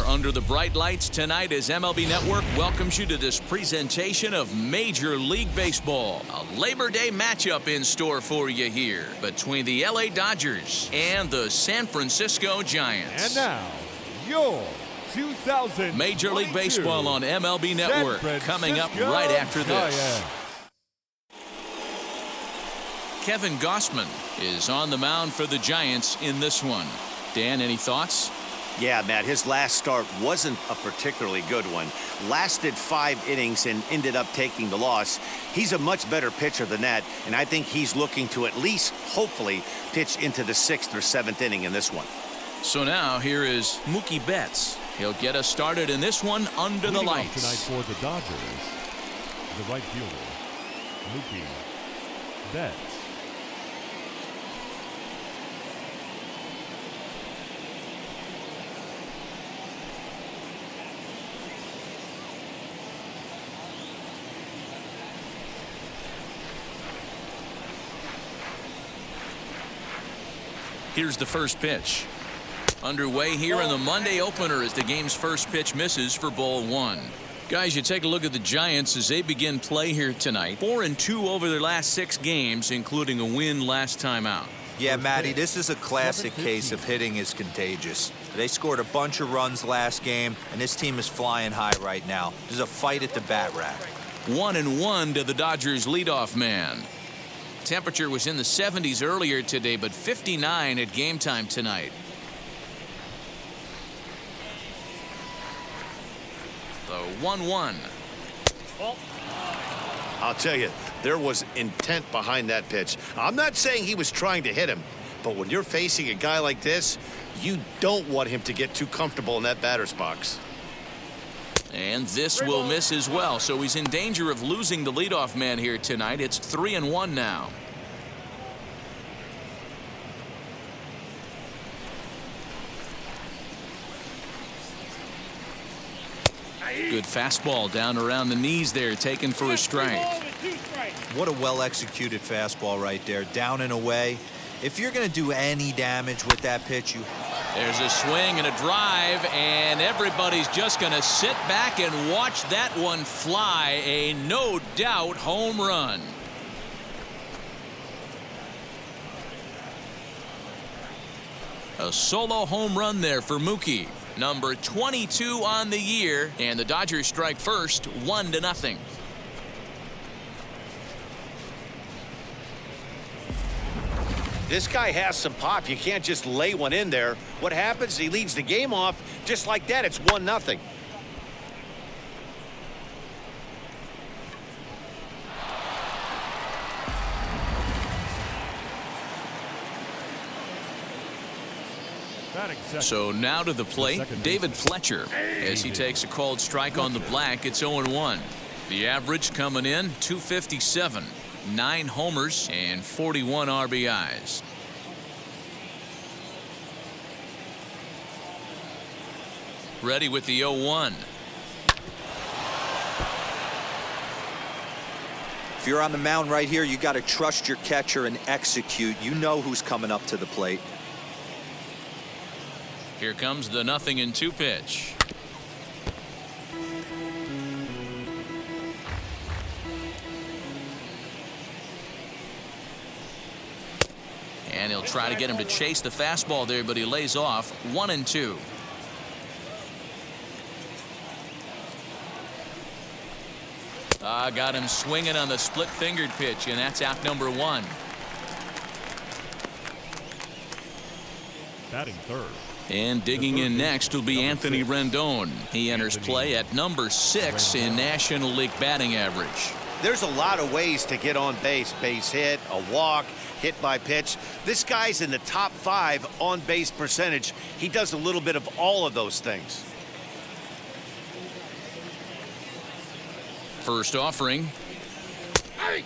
under the bright lights tonight as MLB Network welcomes you to this presentation of Major League Baseball. A Labor Day matchup in store for you here between the LA Dodgers and the San Francisco Giants. And now, your 2000 Major League Baseball on MLB Network coming up right after this. Kevin Gausman is on the mound for the Giants in this one. Dan, any thoughts? Yeah, Matt, his last start wasn't a particularly good one. Lasted 5 innings and ended up taking the loss. He's a much better pitcher than that, and I think he's looking to at least, hopefully, pitch into the 6th or 7th inning in this one. So now here is Mookie Betts. He'll get us started in this one under the lights. Tonight for the Dodgers, the right fielder, Mookie Betts. Here's the first pitch. Underway here in the Monday opener as the game's first pitch misses for ball 1. Guys, you take a look at the Giants as they begin play here tonight. 4-2 over their last 6 games, including a win last time out. Yeah, Matty, this is a classic case of hitting is contagious. They scored a bunch of runs last game, and this team is flying high right now. There's a fight at the bat rack. 1-1 to the Dodgers leadoff man. Temperature was in the 70s earlier today, but 59 at game time tonight. The 1-1. I'll tell you, there was intent behind that pitch. I'm not saying he was trying to hit him, but when you're facing a guy like this, you don't want him to get too comfortable in that batter's box. And this will miss as well, so he's in danger of losing the leadoff man here tonight. It's 3-1 now. Good fastball down around the knees there, taken for a strike. What a well-executed fastball right there, down and away. If you're going to do any damage with that pitch, There's a swing and a drive, and everybody's just going to sit back and watch that one fly. A no-doubt home run. A solo home run there for Mookie. Number 22 on the year, and the Dodgers strike first, 1-0. This guy has some pop. You can't just lay one in there. What happens? He leads the game off just like that. It's 1-0. So now to the plate, David Fletcher, as he takes a called strike on the black. It's 0-1. The average coming in, 257. 9 homers and 41 RBIs. Ready with the 0-1. if you're on the mound right here, you got to trust your catcher and execute. You know who's coming up to the plate. Here comes the 0-2 pitch. And he'll try to get him to chase the fastball there, but he lays off. 1-2. Got him swinging on the split-fingered pitch, and that's out number 1. Batting third. And digging in next will be Anthony Rendon. He enters play at number 6 in National League batting average. There's a lot of ways to get on base. Base hit, a walk, hit by pitch. This guy's in the top 5 on base percentage. He does a little bit of all of those things. First offering. Hey.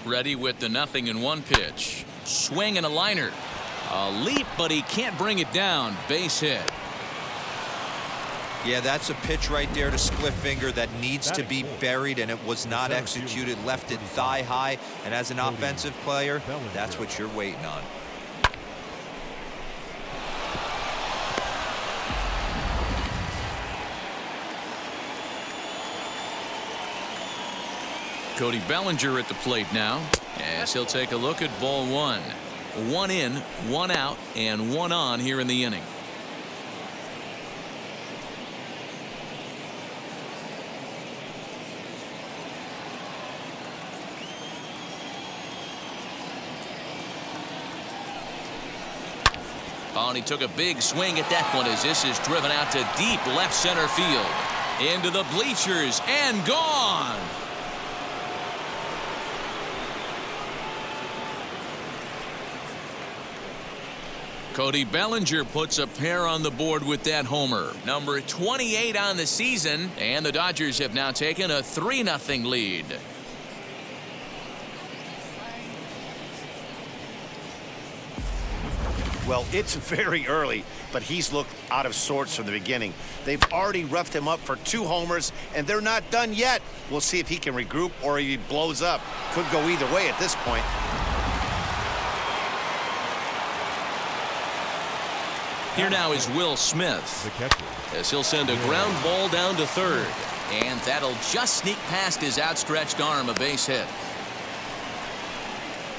Ready with the 0-1 pitch. Swing and a liner. A leap, but he can't bring it down. Base hit. Yeah, that's a pitch right there to split finger that needs to be buried, and it was not executed. Left it thigh high, and as an offensive player, that's what you're waiting on. Cody Bellinger at the plate now, as he'll take a look at ball one. One in, one out, and one on here in the inning. Oh, and he took a big swing at that one as this is driven out to deep left center field. Into the bleachers and gone. Cody Bellinger puts a pair on the board with that homer. Number 28 on the season, and the Dodgers have now taken a 3-0 lead. Well, it's very early, but he's looked out of sorts from the beginning. They've already roughed him up for 2 homers, and they're not done yet. We'll see if he can regroup or he blows up. Could go either way at this point. Here now is Will Smith, as he'll send a ground ball down to third, and that'll just sneak past his outstretched arm, a base hit.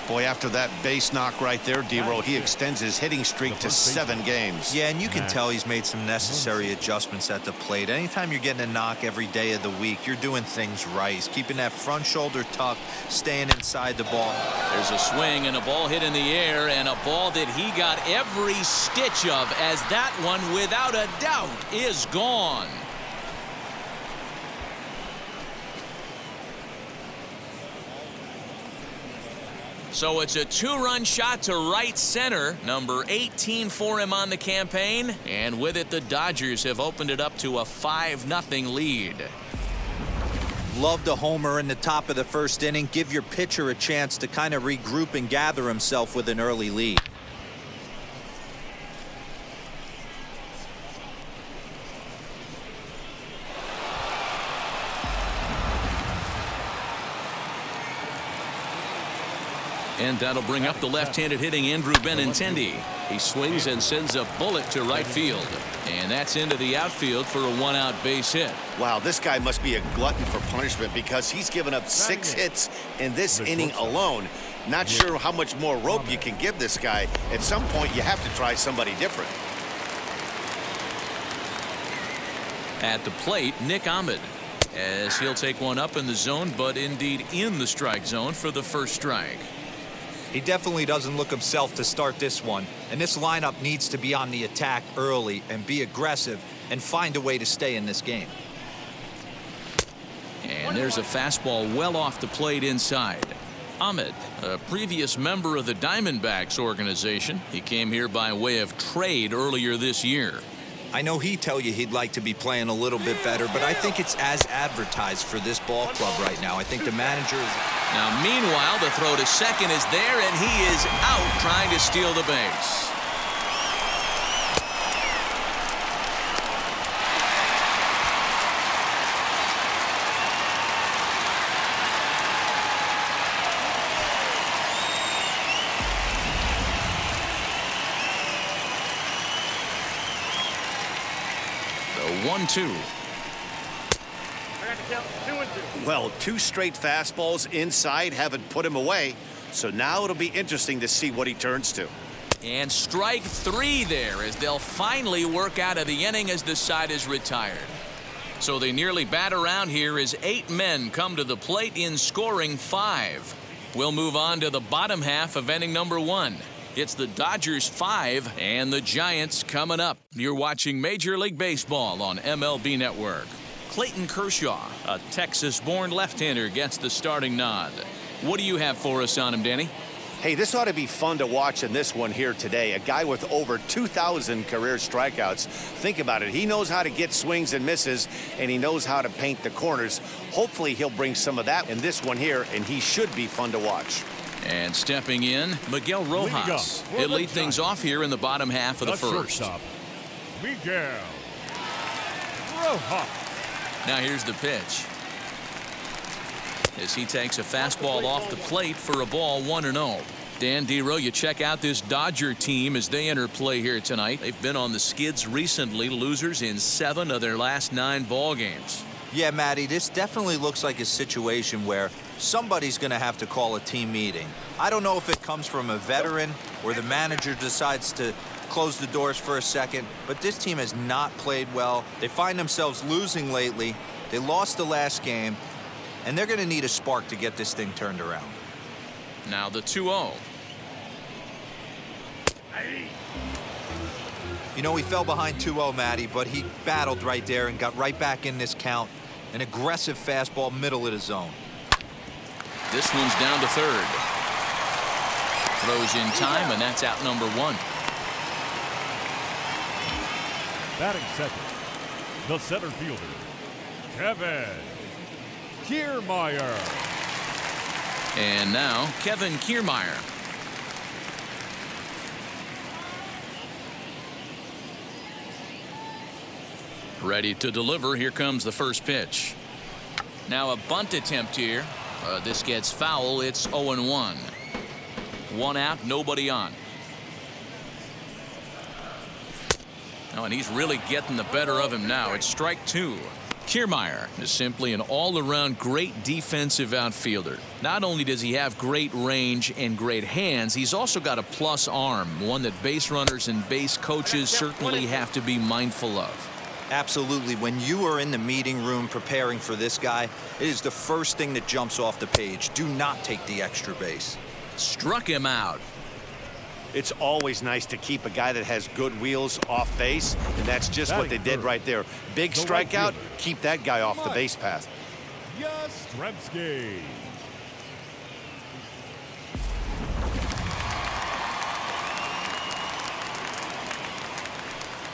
Boy, after that base knock right there, D-Roll, he extends his hitting streak to 7 games. Yeah, and you can tell he's made some necessary adjustments at the plate. Anytime you're getting a knock every day of the week, you're doing things right. He's keeping that front shoulder tucked, staying inside the ball. There's a swing and a ball hit in the air, and a ball that he got every stitch of, as that one, without a doubt, is gone. So it's a 2-run shot to right center, number 18 for him on the campaign, and with it the Dodgers have opened it up to a 5-0 lead. Loved a homer in the top of the first inning. Give your pitcher a chance to kind of regroup and gather himself with an early lead. And that'll bring up the left-handed hitting Andrew Benintendi. He swings and sends a bullet to right field. And that's into the outfield for a 1-out base hit. Wow, this guy must be a glutton for punishment because he's given up 6 hits in this inning alone. Not sure how much more rope you can give this guy. At some point, you have to try somebody different. At the plate, Nick Ahmed, as he'll take one up in the zone, but indeed in the strike zone for the first strike. He definitely doesn't look himself to start this one, and this lineup needs to be on the attack early and be aggressive and find a way to stay in this game. And there's a fastball well off the plate inside. Ahmed, a previous member of the Diamondbacks organization. He came here by way of trade earlier this year. I know he'd tell you he'd like to be playing a little bit better, but I think it's as advertised for this ball club right now. I think the manager is... Now, meanwhile, the throw to second is there, and he is out trying to steal the base. The 1-2. Well, 2 straight fastballs inside haven't put him away. So now it'll be interesting to see what he turns to. And strike 3 there as they'll finally work out of the inning as the side is retired. So they nearly bat around here as 8 men come to the plate in scoring 5. We'll move on to the bottom half of inning number 1. It's the Dodgers 5 and the Giants coming up. You're watching Major League Baseball on MLB Network. Clayton Kershaw, a Texas-born left-hander, gets the starting nod. What do you have for us on him, Danny? Hey, this ought to be fun to watch in this one here today. A guy with over 2,000 career strikeouts. Think about it. He knows how to get swings and misses, and he knows how to paint the corners. Hopefully, he'll bring some of that in this one here, and he should be fun to watch. And stepping in, Miguel Rojas. He'll lead things off here in the bottom half of the first. Miguel Rojas. Now here's the pitch. As he takes a fastball off the plate for a ball 1-0. Dan Dero, you check out this Dodger team as they enter play here tonight. They've been on the skids recently, losers in 7 of their last 9 ball games. Yeah, Matty, this definitely looks like a situation where somebody's going to have to call a team meeting. I don't know if it comes from a veteran or the manager decides to close the doors for a second, but this team has not played well. They find themselves losing lately. They lost the last game, and they're going to need a spark to get this thing turned around. Now the 2-0. You know, he fell behind 2-0, Matty, but he battled right there and got right back in this count. An aggressive fastball middle of the zone. This one's down to third. Throws in time, and that's out number 1. Batting second, the center fielder, Kevin Kiermaier. And now Kevin Kiermaier. Ready to deliver. Here comes the first pitch. Now a bunt attempt here. This gets foul. It's 0-1. 1 out, nobody on. Oh, and he's really getting the better of him now. It's strike 2. Kiermaier is simply an all-around great defensive outfielder. Not only does he have great range and great hands, he's also got a plus arm, one that base runners and base coaches certainly have to be mindful of. Absolutely. When you are in the meeting room preparing for this guy, it is the first thing that jumps off the page. Do not take the extra base. Struck him out. It's always nice to keep a guy that has good wheels off base, and that's just what they did right there. Big strikeout, keep that guy off the base path. Yastrimsky.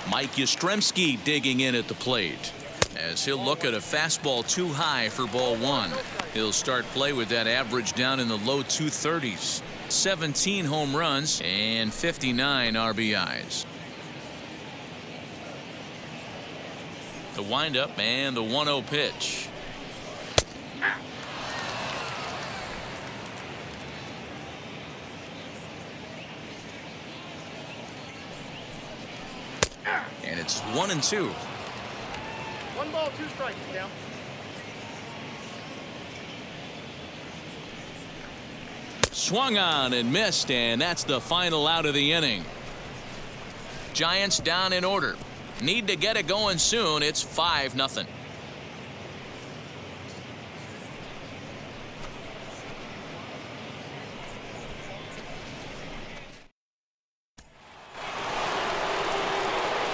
Mike Yastrimsky digging in at the plate as he'll look at a fastball too high for ball 1. He'll start play with that average down in the low 230s. 17 home runs and 59 RBIs. The windup and the 1-0 pitch. And it's 1-2. 1 ball, 2 strikes, down. Swung on and missed, and that's the final out of the inning. Giants down in order. Need to get it going soon. It's 5-0.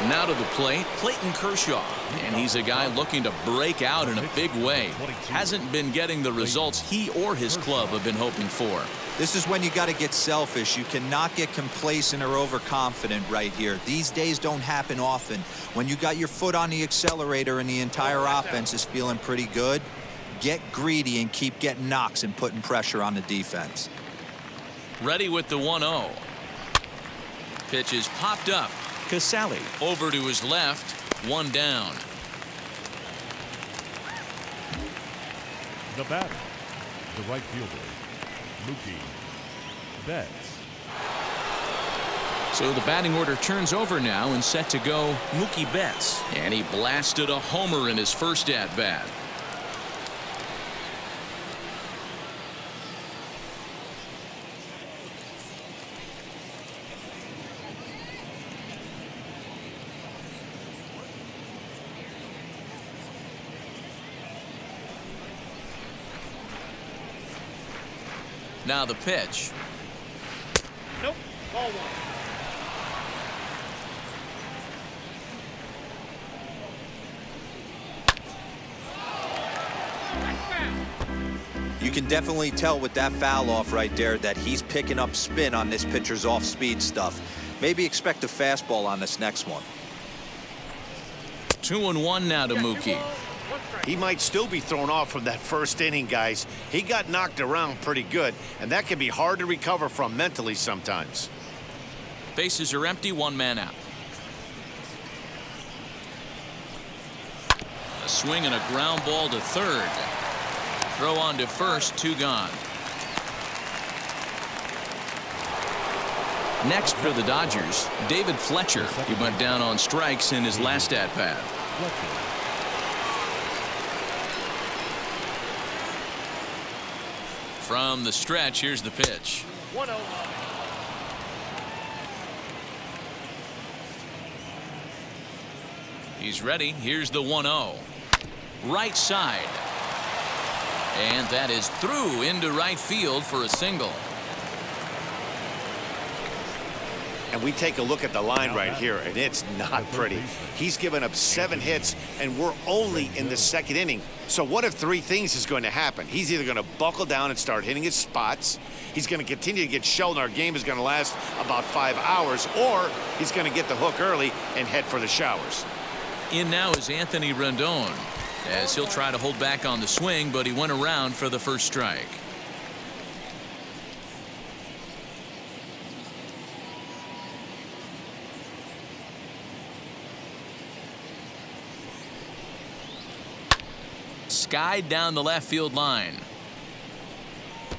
Now to the plate, Clayton Kershaw. And he's a guy looking to break out in a big way. Hasn't been getting the results he or his club have been hoping for. This is when you got to get selfish. You cannot get complacent or overconfident right here. These days don't happen often. When you got your foot on the accelerator and the entire offense is feeling pretty good, get greedy and keep getting knocks and putting pressure on the defense. Ready with the 1-0. Pitch is popped up. Casale over to his left. 1 down. The batter, the right fielder, Mookie Betts. So the batting order turns over now and set to go Mookie Betts. And he blasted a homer in his first at-bat. Now the pitch. Nope, ball 1. You can definitely tell with that foul off right there that he's picking up spin on this pitcher's off-speed stuff. Maybe expect a fastball on this next one. 2-1 now to Mookie. He might still be thrown off from that first inning, guys. He got knocked around pretty good, and that can be hard to recover from mentally sometimes. Bases are empty, 1 man out. A swing and a ground ball to third. Throw on to first, 2 gone. Next for the Dodgers, David Fletcher. He went down on strikes in his last at-bat. From the stretch, here's the pitch. 1-0. He's ready. Here's the 1-0. Right side. And that is through into right field for a single. And we take a look at the line right here, and it's not pretty. He's given up 7 hits, and we're only in the 2nd inning. So what if 3 things is going to happen? He's either going to buckle down and start hitting his spots, he's going to continue to get shelled, and our game is going to last about 5 hours, or he's going to get the hook early and head for the showers. In now is Anthony Rendon, as he'll try to hold back on the swing, but he went around for the first strike. Skied down the left field line.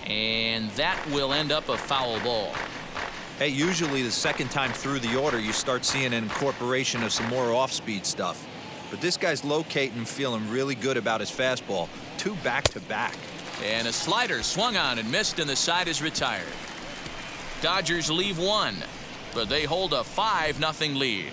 And that will end up a foul ball. Hey, usually the second time through the order, you start seeing an incorporation of some more off-speed stuff. But this guy's locating, feeling really good about his fastball. 2 back-to-back. And a slider swung on and missed, and the side is retired. Dodgers leave 1, but they hold a 5-0 lead.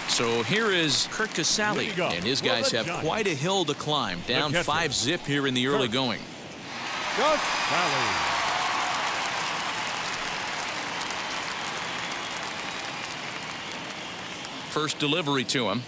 So here is Kurt Casale, and his guys have quite a hill to climb. Down 5-0 here in the early going. First delivery to him,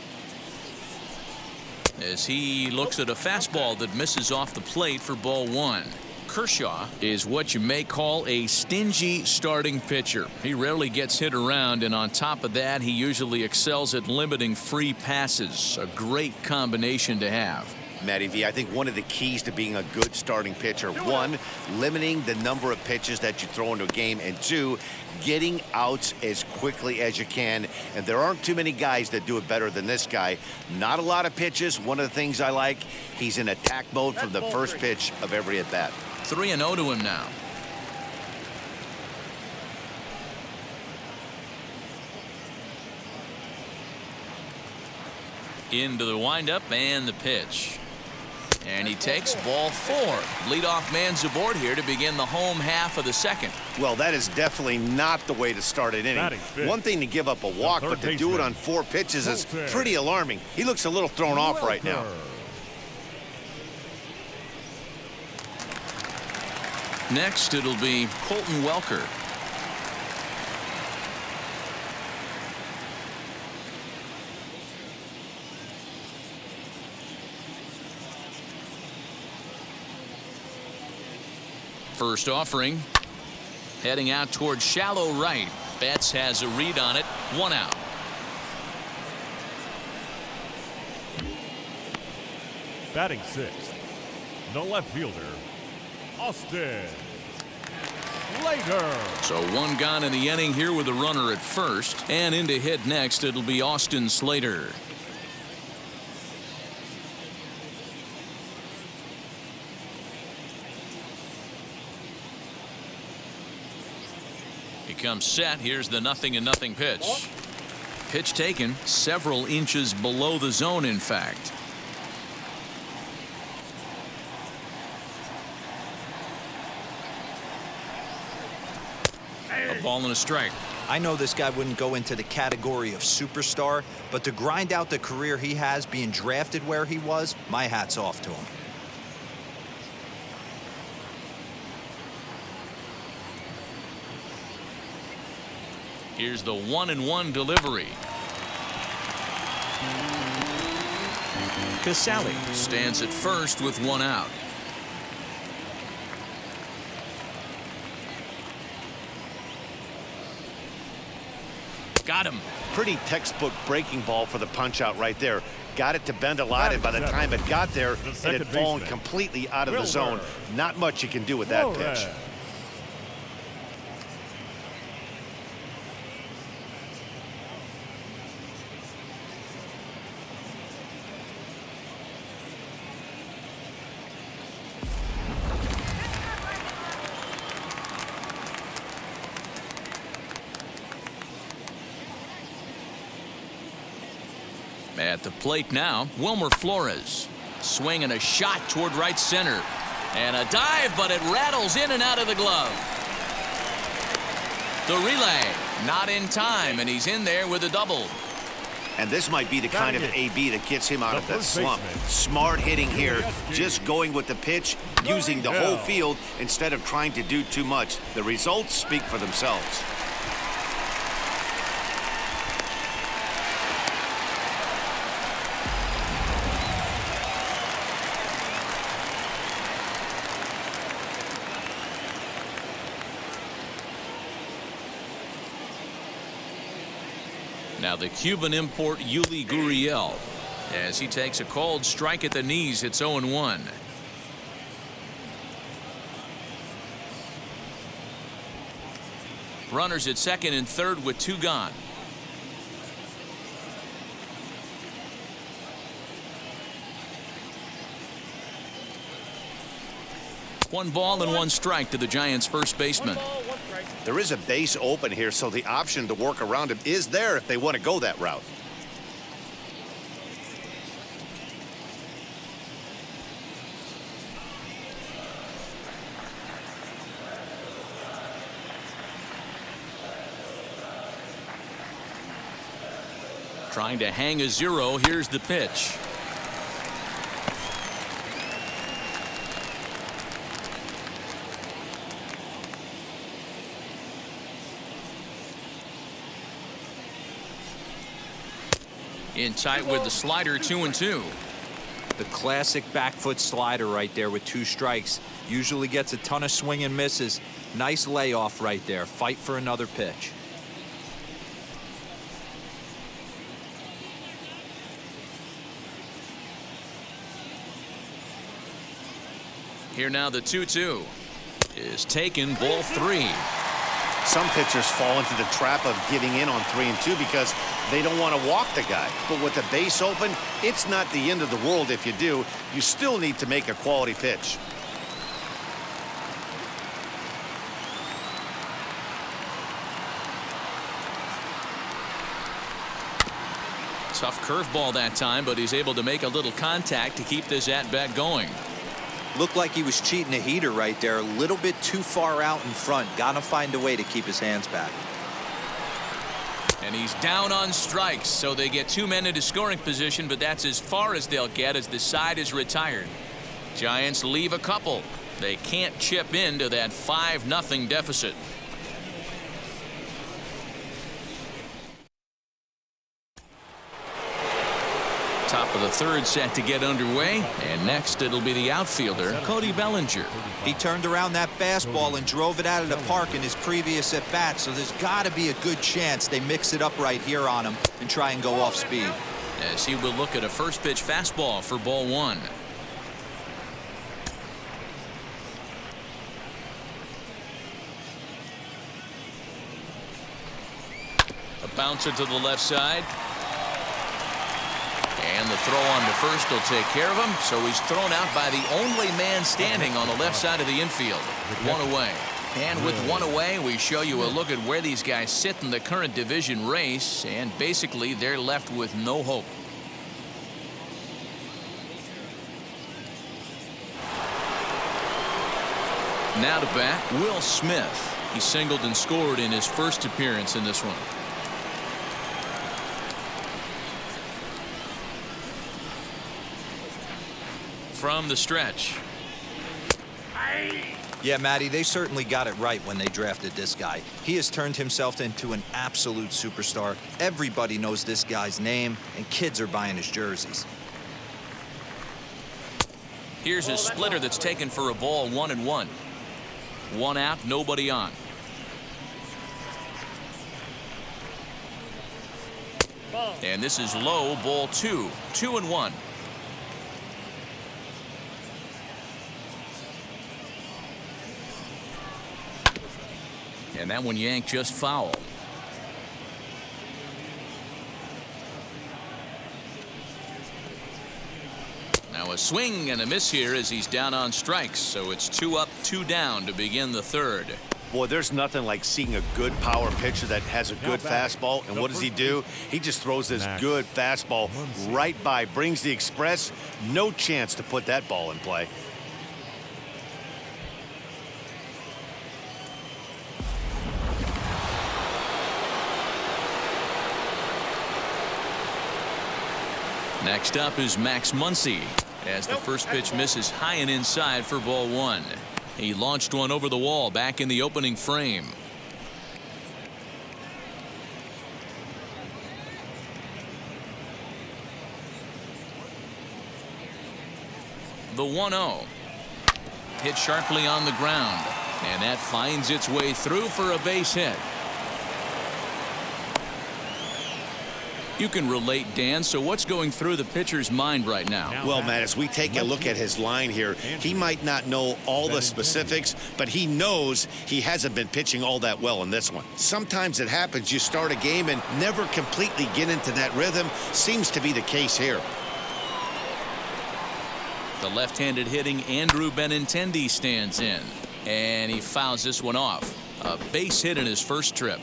as he looks at a fastball that misses off the plate for ball 1. Kershaw is what you may call a stingy starting pitcher. He rarely gets hit around, and on top of that, he usually excels at limiting free passes. A great combination to have. Matty V, I think one of the keys to being a good starting pitcher, 1, limiting the number of pitches that you throw into a game, and 2, getting outs as quickly as you can. And there aren't too many guys that do it better than this guy. Not a lot of pitches. One of the things I like, he's in attack mode from the first pitch of every at-bat. 3-0 to him now. Into the windup and the pitch. And he takes ball 4. Leadoff man's aboard here to begin the home half of the second. Well, that is definitely not the way to start an inning. One thing to give up a walk, but to do it on 4 pitches is pretty alarming. He looks a little thrown off right now. Next, it'll be Colton Welker. First offering, heading out towards shallow right. Betts has a read on it. 1 out. Batting 6th, the left fielder, Austin Slater. So 1 gone in the inning here with a runner at first, and in to hit next, it'll be Austin Slater. He comes set. Here's the 0-0 pitch. Pitch taken several inches below the zone, in fact. A ball and a strike. I know this guy wouldn't go into the category of superstar, but to grind out the career he has being drafted where he was, my hat's off to him. Here's the 1-1 delivery. Casale stands at first with 1 out. Got him. Pretty textbook breaking ball for the punch out right there. Got it to bend a lot, and by the time it got there, it had fallen completely out of the zone. Not much you can do with that pitch. At the plate now, Wilmer Flores. Swinging a shot toward right center. And a dive, but it rattles in and out of the glove. The relay, not in time, and he's in there with a double. And this might be the kind of AB that gets him out of that slump. Smart hitting here, just going with the pitch, using the whole field instead of trying to do too much. The results speak for themselves. Now the Cuban import Yuli Gurriel, as he takes a cold strike at the knees. It's 0-1. Runners at second and third with 2 gone. One ball and 1 strike to the Giants' first baseman. There is a base open here, so the option to work around him is there if they want to go that route. Trying to hang a 0. Here's the pitch. In tight with the slider, 2-2. The classic back foot slider right there with 2 strikes. Usually gets a ton of swing and misses. Nice layoff right there. Fight for another pitch. Here now the 2-2 is taken, ball 3. Some pitchers fall into the trap of giving in on 3 and 2 because they don't want to walk the guy. But with the base open, it's not the end of the world if you do. You still need to make a quality pitch. Tough curveball that time, but he's able to make a little contact to keep this at-bat going. Looked like he was cheating a heater right there. A little bit too far out in front. Gotta find a way to keep his hands back. And he's down on strikes, so they get 2 men into scoring position, but that's as far as they'll get as the side is retired. Giants leave a couple. They can't chip into that 5-0 deficit. Top of the third set to get underway, and next it'll be the outfielder, Cody Bellinger. He turned around that fastball and drove it out of the park in his previous at-bat, so there's got to be a good chance they mix it up right here on him and try and go off speed. As he will look at a first pitch fastball for ball 1. A bouncer to the left side. And the throw on to first will take care of him, so he's thrown out by the only man standing on the left side of the infield. 1 away. And with 1 away, we show you a look at where these guys sit in the current division race, and basically they're left with no hope. Now to bat, Will Smith. He singled and scored in his first appearance in this one. From the stretch. Yeah, Matty, they certainly got it right when they drafted this guy. He has turned himself into an absolute superstar. Everybody knows this guy's name, and kids are buying his jerseys. Here's his splitter that's taken for a ball, 1-1. 1 out, nobody on. And this is low, ball 2. 2-1. And that one yanked just foul. Now a swing and a miss here as he's down on strikes. So it's 2 up, 2 down to begin the third. Boy, there's nothing like seeing a good power pitcher that has a good fastball. And what does he do? He just throws this good fastball right by, brings the express. No chance to put that ball in play. Next up is Max Muncie as the first pitch misses high and inside for ball 1. He launched one over the wall back in the opening frame. The 1-0. Hit sharply on the ground, and that finds its way through for a base hit. You can relate, Dan. So what's going through the pitcher's mind right now? Well, Matt, as we take a look at his line here, he might not know all the specifics, but he knows he hasn't been pitching all that well in this one. Sometimes it happens. You start a game and never completely get into that rhythm. Seems to be the case here. The left-handed hitting Andrew Benintendi stands in, and he fouls this one off. A base hit in his first trip.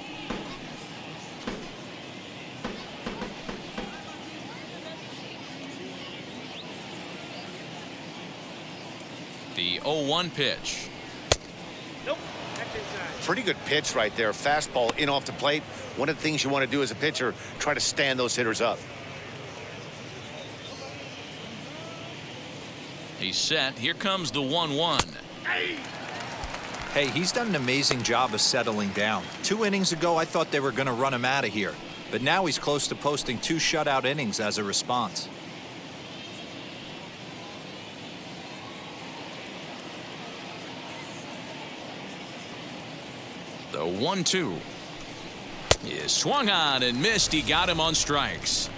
The 0-1 pitch. Nope. That's inside. Pretty good pitch right there. Fastball in off the plate. One of the things you want to do as a pitcher, try to stand those hitters up. He's set. Here comes the 1-1. Hey, he's done an amazing job of settling down. 2 innings ago, I thought they were going to run him out of here. But now he's close to posting 2 shutout innings as a response. The 1-2 is swung on and missed. He got him on strikes.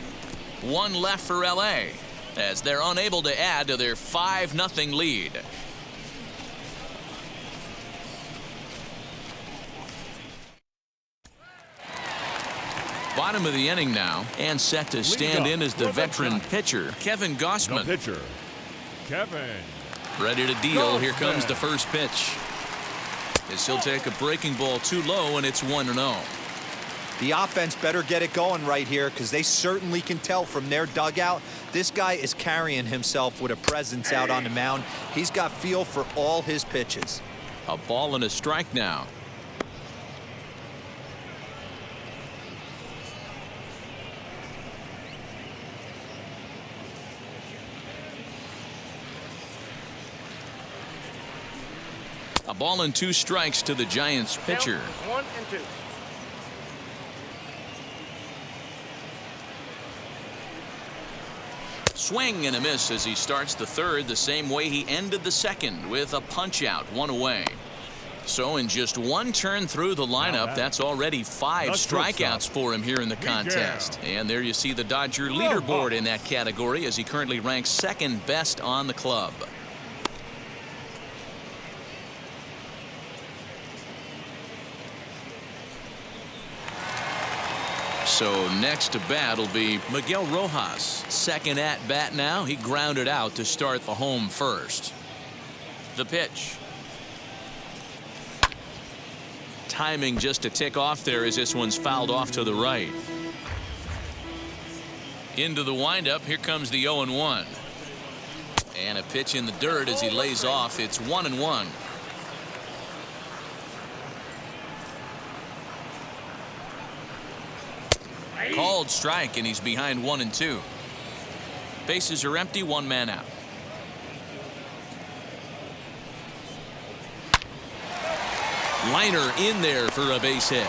1 left for LA as they're unable to add to their 5-0 lead. Bottom of the inning now, and set to stand in as the veteran pitcher Kevin Gossman. Pitcher, Kevin. Ready to deal. Here comes the first pitch. As he'll take a breaking ball too low, and it's 1-0. The offense better get it going right here, because they certainly can tell from their dugout this guy is carrying himself with a presence out on the mound. He's got feel for all his pitches. A ball and a strike now. A ball and 2 strikes to the Giants pitcher. 1 and 2. Swing and a miss as he starts the third the same way he ended the second, with a punch out, 1 away. So in just 1 turn through the lineup, that's already 5 strikeouts for him here in the contest. And there you see the Dodger leaderboard in that category, as he currently ranks 2nd best on the club. So next to bat will be Miguel Rojas. 2nd at bat now. He grounded out to start the home first. The pitch. Timing just a tick off there as this one's fouled off to the right. Into the windup. Here comes the 0-1. And a pitch in the dirt as he lays off. It's 1-1. Called strike, and he's behind 1-2. Bases are empty, 1 man out. Liner in there for a base hit.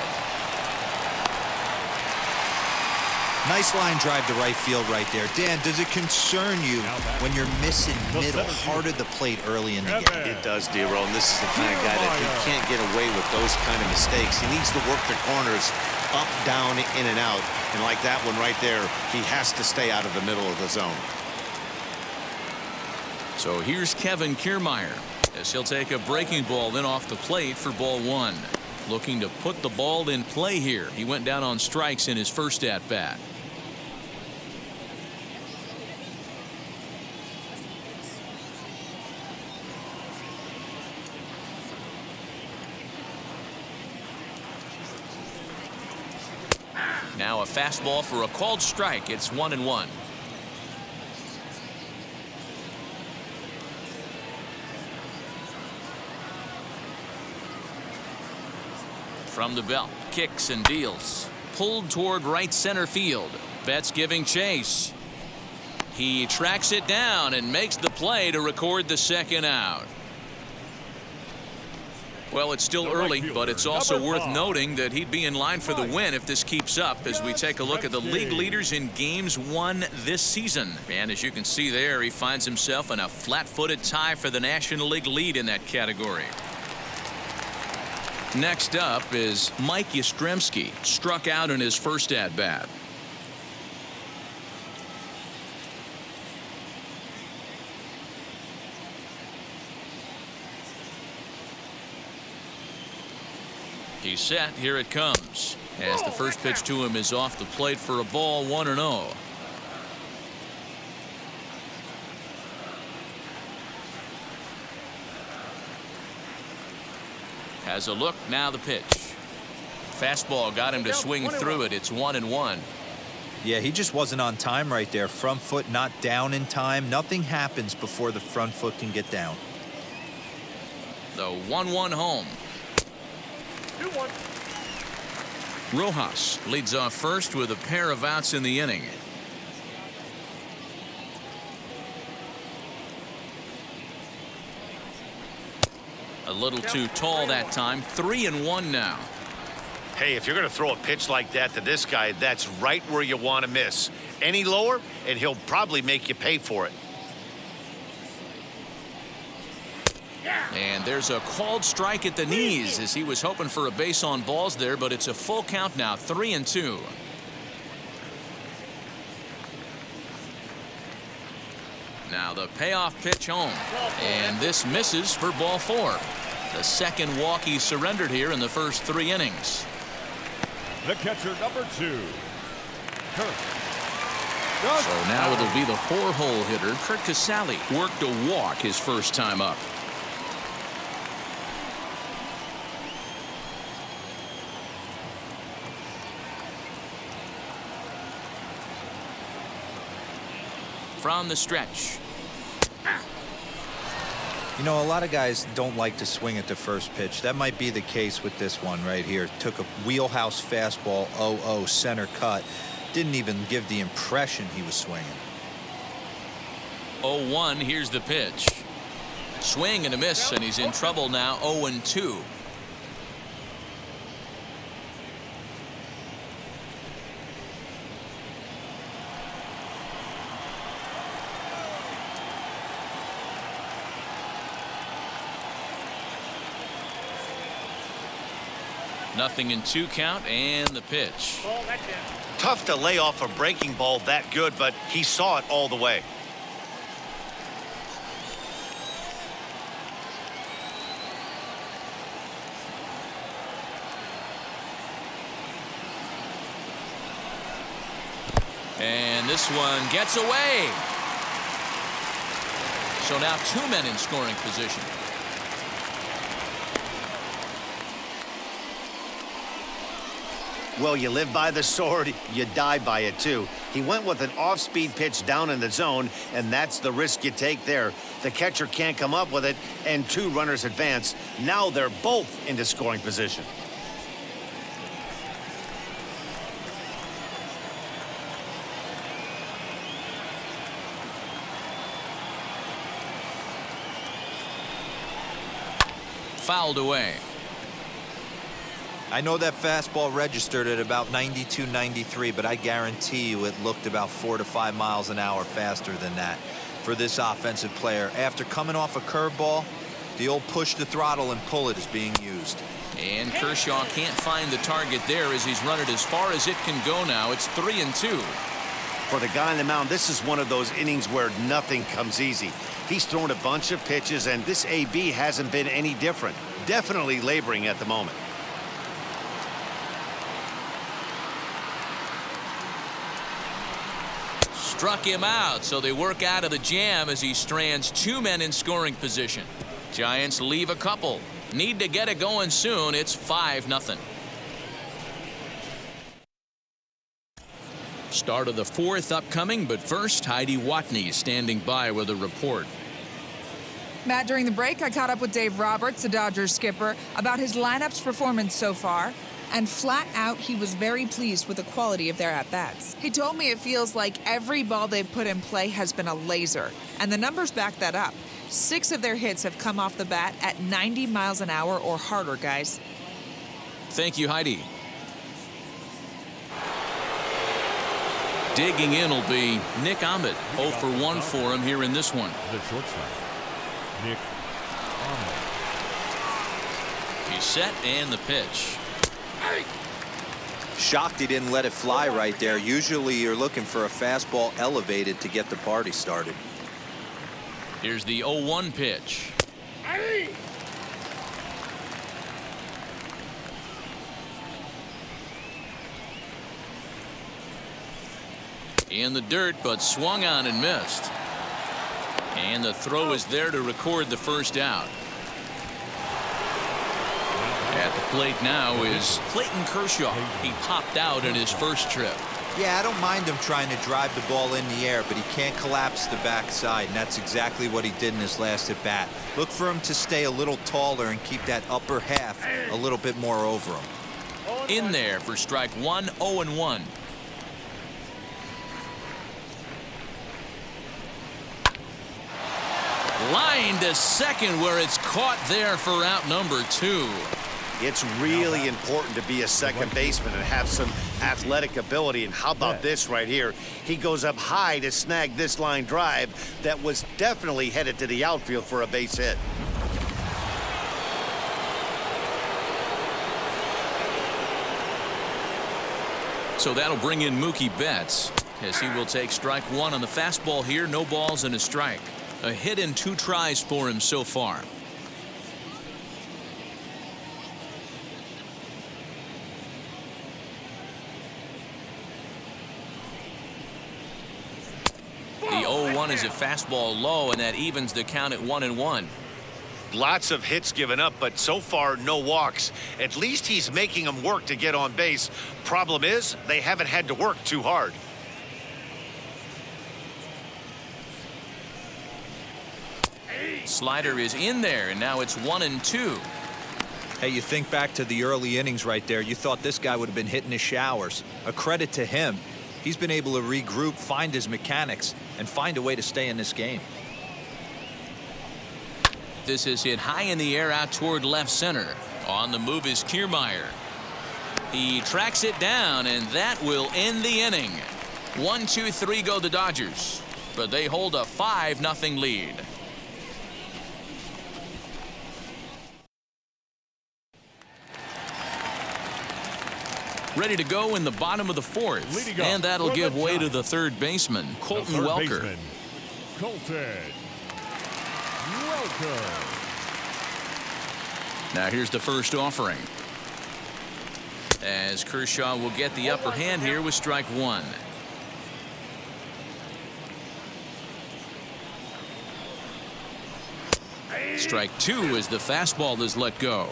Nice line drive to right field right there. Dan, does it concern you when you're missing middle hard at the plate early in the game? It does, D-Roll, and this is the kind of guy that he can't get away with those kind of mistakes. He needs to work the corners up, down, in and out. And like that one right there, he has to stay out of the middle of the zone. So here's Kevin Kiermaier as he'll take a breaking ball then off the plate for ball one. Looking to put the ball in play here. He went down on strikes in his first at bat. Now a fastball for a called strike. It's 1-1. From the belt, kicks and deals. Pulled toward right center field. Betts giving chase. He tracks it down and makes the play to record the second out. Well, it's still early, but it's also worth noting that he'd be in line for the win if this keeps up as we take a look at the league leaders in games won this season. And as you can see there, he finds himself in a flat-footed tie for the National League lead in that category. Next up is Mike Yastrimsky, struck out in his first at-bat. He's set. Here it comes. As the first pitch to him is off the plate for a ball, 1-0. Has a look. Now the pitch. Fastball got him to swing through it. It's 1-1. Yeah, he just wasn't on time right there. Front foot not down in time. Nothing happens before the front foot can get down. The 1-1 home. 2-1. Rojas leads off first with a pair of outs in the inning. A little too tall that time. 3-1 now. Hey, if you're going to throw a pitch like that to this guy, that's right where you want to miss. Any lower, and he'll probably make you pay for it. And there's a called strike at the knees as he was hoping for a base on balls there, but it's a full count now. 3-2. Now the payoff pitch home, and this misses for ball 4. The second walk he surrendered here in the first 3 innings. The catcher, number 2, Kurt. So now it'll be the 4-hole hitter, Kurt Casale, worked a walk his first time up. From the stretch. You know, a lot of guys don't like to swing at the first pitch. That might be the case with this one right here. Took a wheelhouse fastball, 0-0 center cut. Didn't even give the impression he was swinging. 0-1. Here's the pitch. Swing and a miss, and he's in trouble now. 0-2. Nothing in 2 count, and the pitch. Ball, that's it. Tough to lay off a breaking ball that good, but he saw it all the way. And this one gets away. So now 2 men in scoring position. Well, you live by the sword, you die by it too. He went with an off-speed pitch down in the zone, and that's the risk you take there. The catcher can't come up with it, and 2 runners advance. Now they're both into scoring position. Fouled away. I know that fastball registered at about 92, 93, but I guarantee you it looked about 4 to 5 miles an hour faster than that for this offensive player. After coming off a curveball, the old push the throttle and pull it is being used. And Kershaw can't find the target there as he's run it as far as it can go now. It's 3-2. For the guy on the mound, this is one of those innings where nothing comes easy. He's thrown a bunch of pitches, and this AB hasn't been any different. Definitely laboring at the moment. Struck him out, so they work out of the jam as he strands 2 men in scoring position. Giants leave a couple. Need to get it going soon. It's 5-0. Start of the 4th upcoming, but first, Heidi Watney standing by with a report. Matt, during the break, I caught up with Dave Roberts, the Dodgers skipper, about his lineup's performance so far. And flat out, he was very pleased with the quality of their at-bats. He told me it feels like every ball they've put in play has been a laser. And the numbers back that up. 6 of their hits have come off the bat at 90 miles an hour or harder, guys. Thank you, Heidi. Digging in will be Nick Ahmed. 0 for 1 for him here in this one. The shortstop, Nick Ahmed. He's set and the pitch. Shocked he didn't let it fly right there. Usually you're looking for a fastball elevated to get the party started. Here's the 0-1 pitch. In the dirt, but swung on and missed. And the throw is there to record the first out. At the plate now is Clayton Kershaw. He popped out in his first trip. Yeah, I don't mind him trying to drive the ball in the air, but he can't collapse the backside, and that's exactly what he did in his last at bat. Look for him to stay a little taller and keep that upper half a little bit more over him. In there for strike 1, 0-1. Line to second where it's caught there for out number 2. It's really important to be a second baseman and have some athletic ability. And how about this right here? He goes up high to snag this line drive that was definitely headed to the outfield for a base hit. So that'll bring in Mookie Betts as he will take strike 1 on the fastball here. No balls and a strike. A hit in 2 tries for him so far. The 0-1 is a fastball low, and that evens the count at 1-1. Lots of hits given up, but so far no walks. At least he's making them work to get on base. Problem is, they haven't had to work too hard. Slider is in there, and now it's 1-2. Hey, you think back to the early innings right there. You thought this guy would have been hitting his showers. A credit to him. He's been able to regroup, find his mechanics, and find a way to stay in this game. This is hit high in the air out toward left center. On the move is Kiermaier. He tracks it down, and that will end the inning. 1-2-3 go the Dodgers, but they hold a 5-0 lead. Ready to go in the bottom of the 4th, and that'll give way to the third baseman, Colton Welker. Colton Welker. Now here's the first offering, as Kershaw will get the upper hand here with strike 1. Strike 2 as the fastball is let go.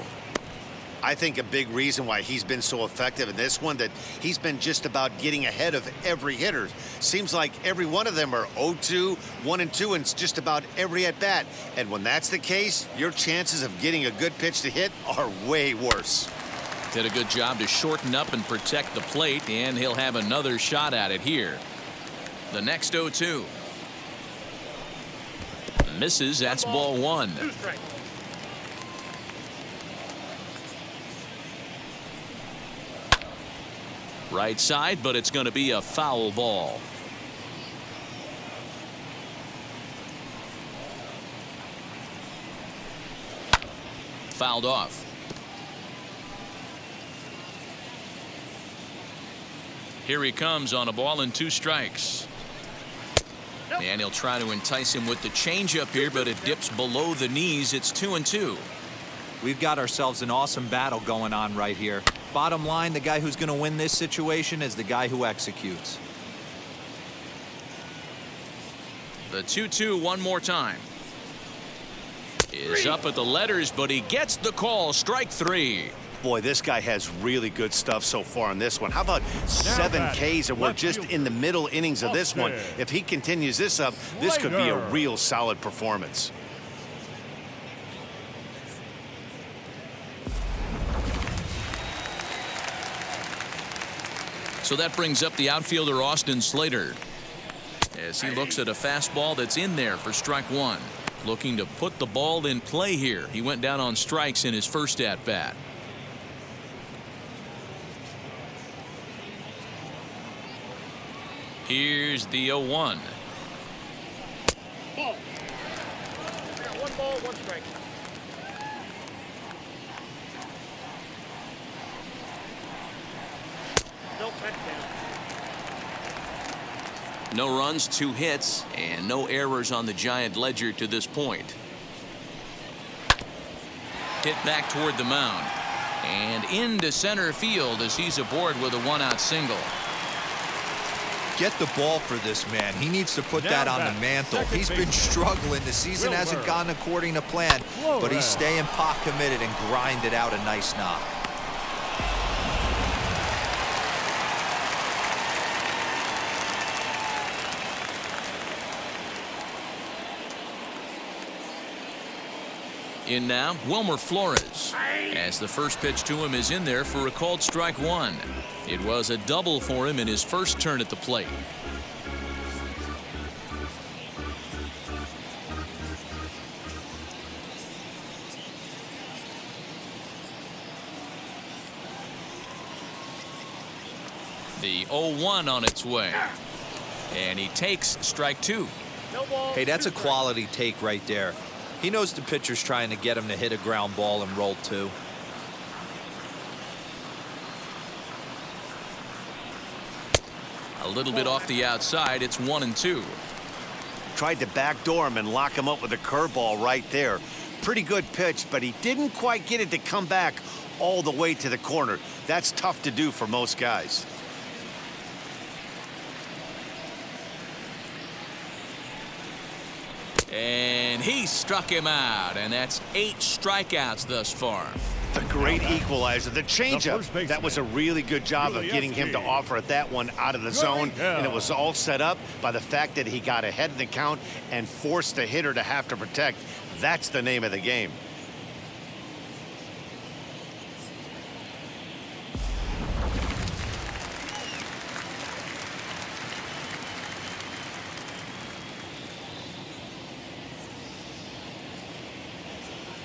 I think a big reason why he's been so effective in this one, that he's been just about getting ahead of every hitter. Seems like every one of them are 0-2, 1-2, and it's just about every at bat. And when that's the case, your chances of getting a good pitch to hit are way worse. Did a good job to shorten up and protect the plate, and he'll have another shot at it here. The next 0-2. Misses. That's ball 1. Right side, but it's going to be a foul ball. Fouled off. Here he comes on a ball and 2 strikes. And he'll try to entice him with the changeup here, but it dips below the knees. It's 2-2. We've got ourselves an awesome battle going on right here. Bottom line, the guy who's going to win this situation is the guy who executes. The 2-2 one more time. Is up at the letters, but he gets the call. Strike 3. Boy, this guy has really good stuff so far on this one. How about 7 Ks, and we're just in the middle innings of this one. If he continues this up, this could be a real solid performance. So that brings up the outfielder Austin Slater as he looks at a fastball that's in there for strike 1. Looking to put the ball in play here. He went down on strikes in his first at bat. Here's the 0-1. Ball. Yeah, 1 ball, 1 strike. No touchdown. No runs, 2 hits, and no errors on the Giant ledger to this point. Hit back toward the mound. And into center field as he's aboard with a 1-out single. Get the ball for this man. He needs to put that on the mantle. He's been struggling. The season hasn't gone according to plan, but he's staying pot committed and grinded out a nice knock. In now, Wilmer Flores, as the first pitch to him is in there for a called strike 1. It was a double for him in his first turn at the plate. The 0-1 on its way. And he takes strike 2. No ball. Hey, that's a quality take right there. He knows the pitcher's trying to get him to hit a ground ball and roll 2. A little bit off the outside. It's 1-2. Tried to backdoor him and lock him up with a curveball right there. Pretty good pitch, but he didn't quite get it to come back all the way to the corner. That's tough to do for most guys. And he struck him out, and that's 8 strikeouts thus far. The great equalizer, the changeup. That was a really good job of getting him to offer at that one out of the zone, and it was all set up by the fact that he got ahead of the count and forced the hitter to have to protect. That's the name of the game.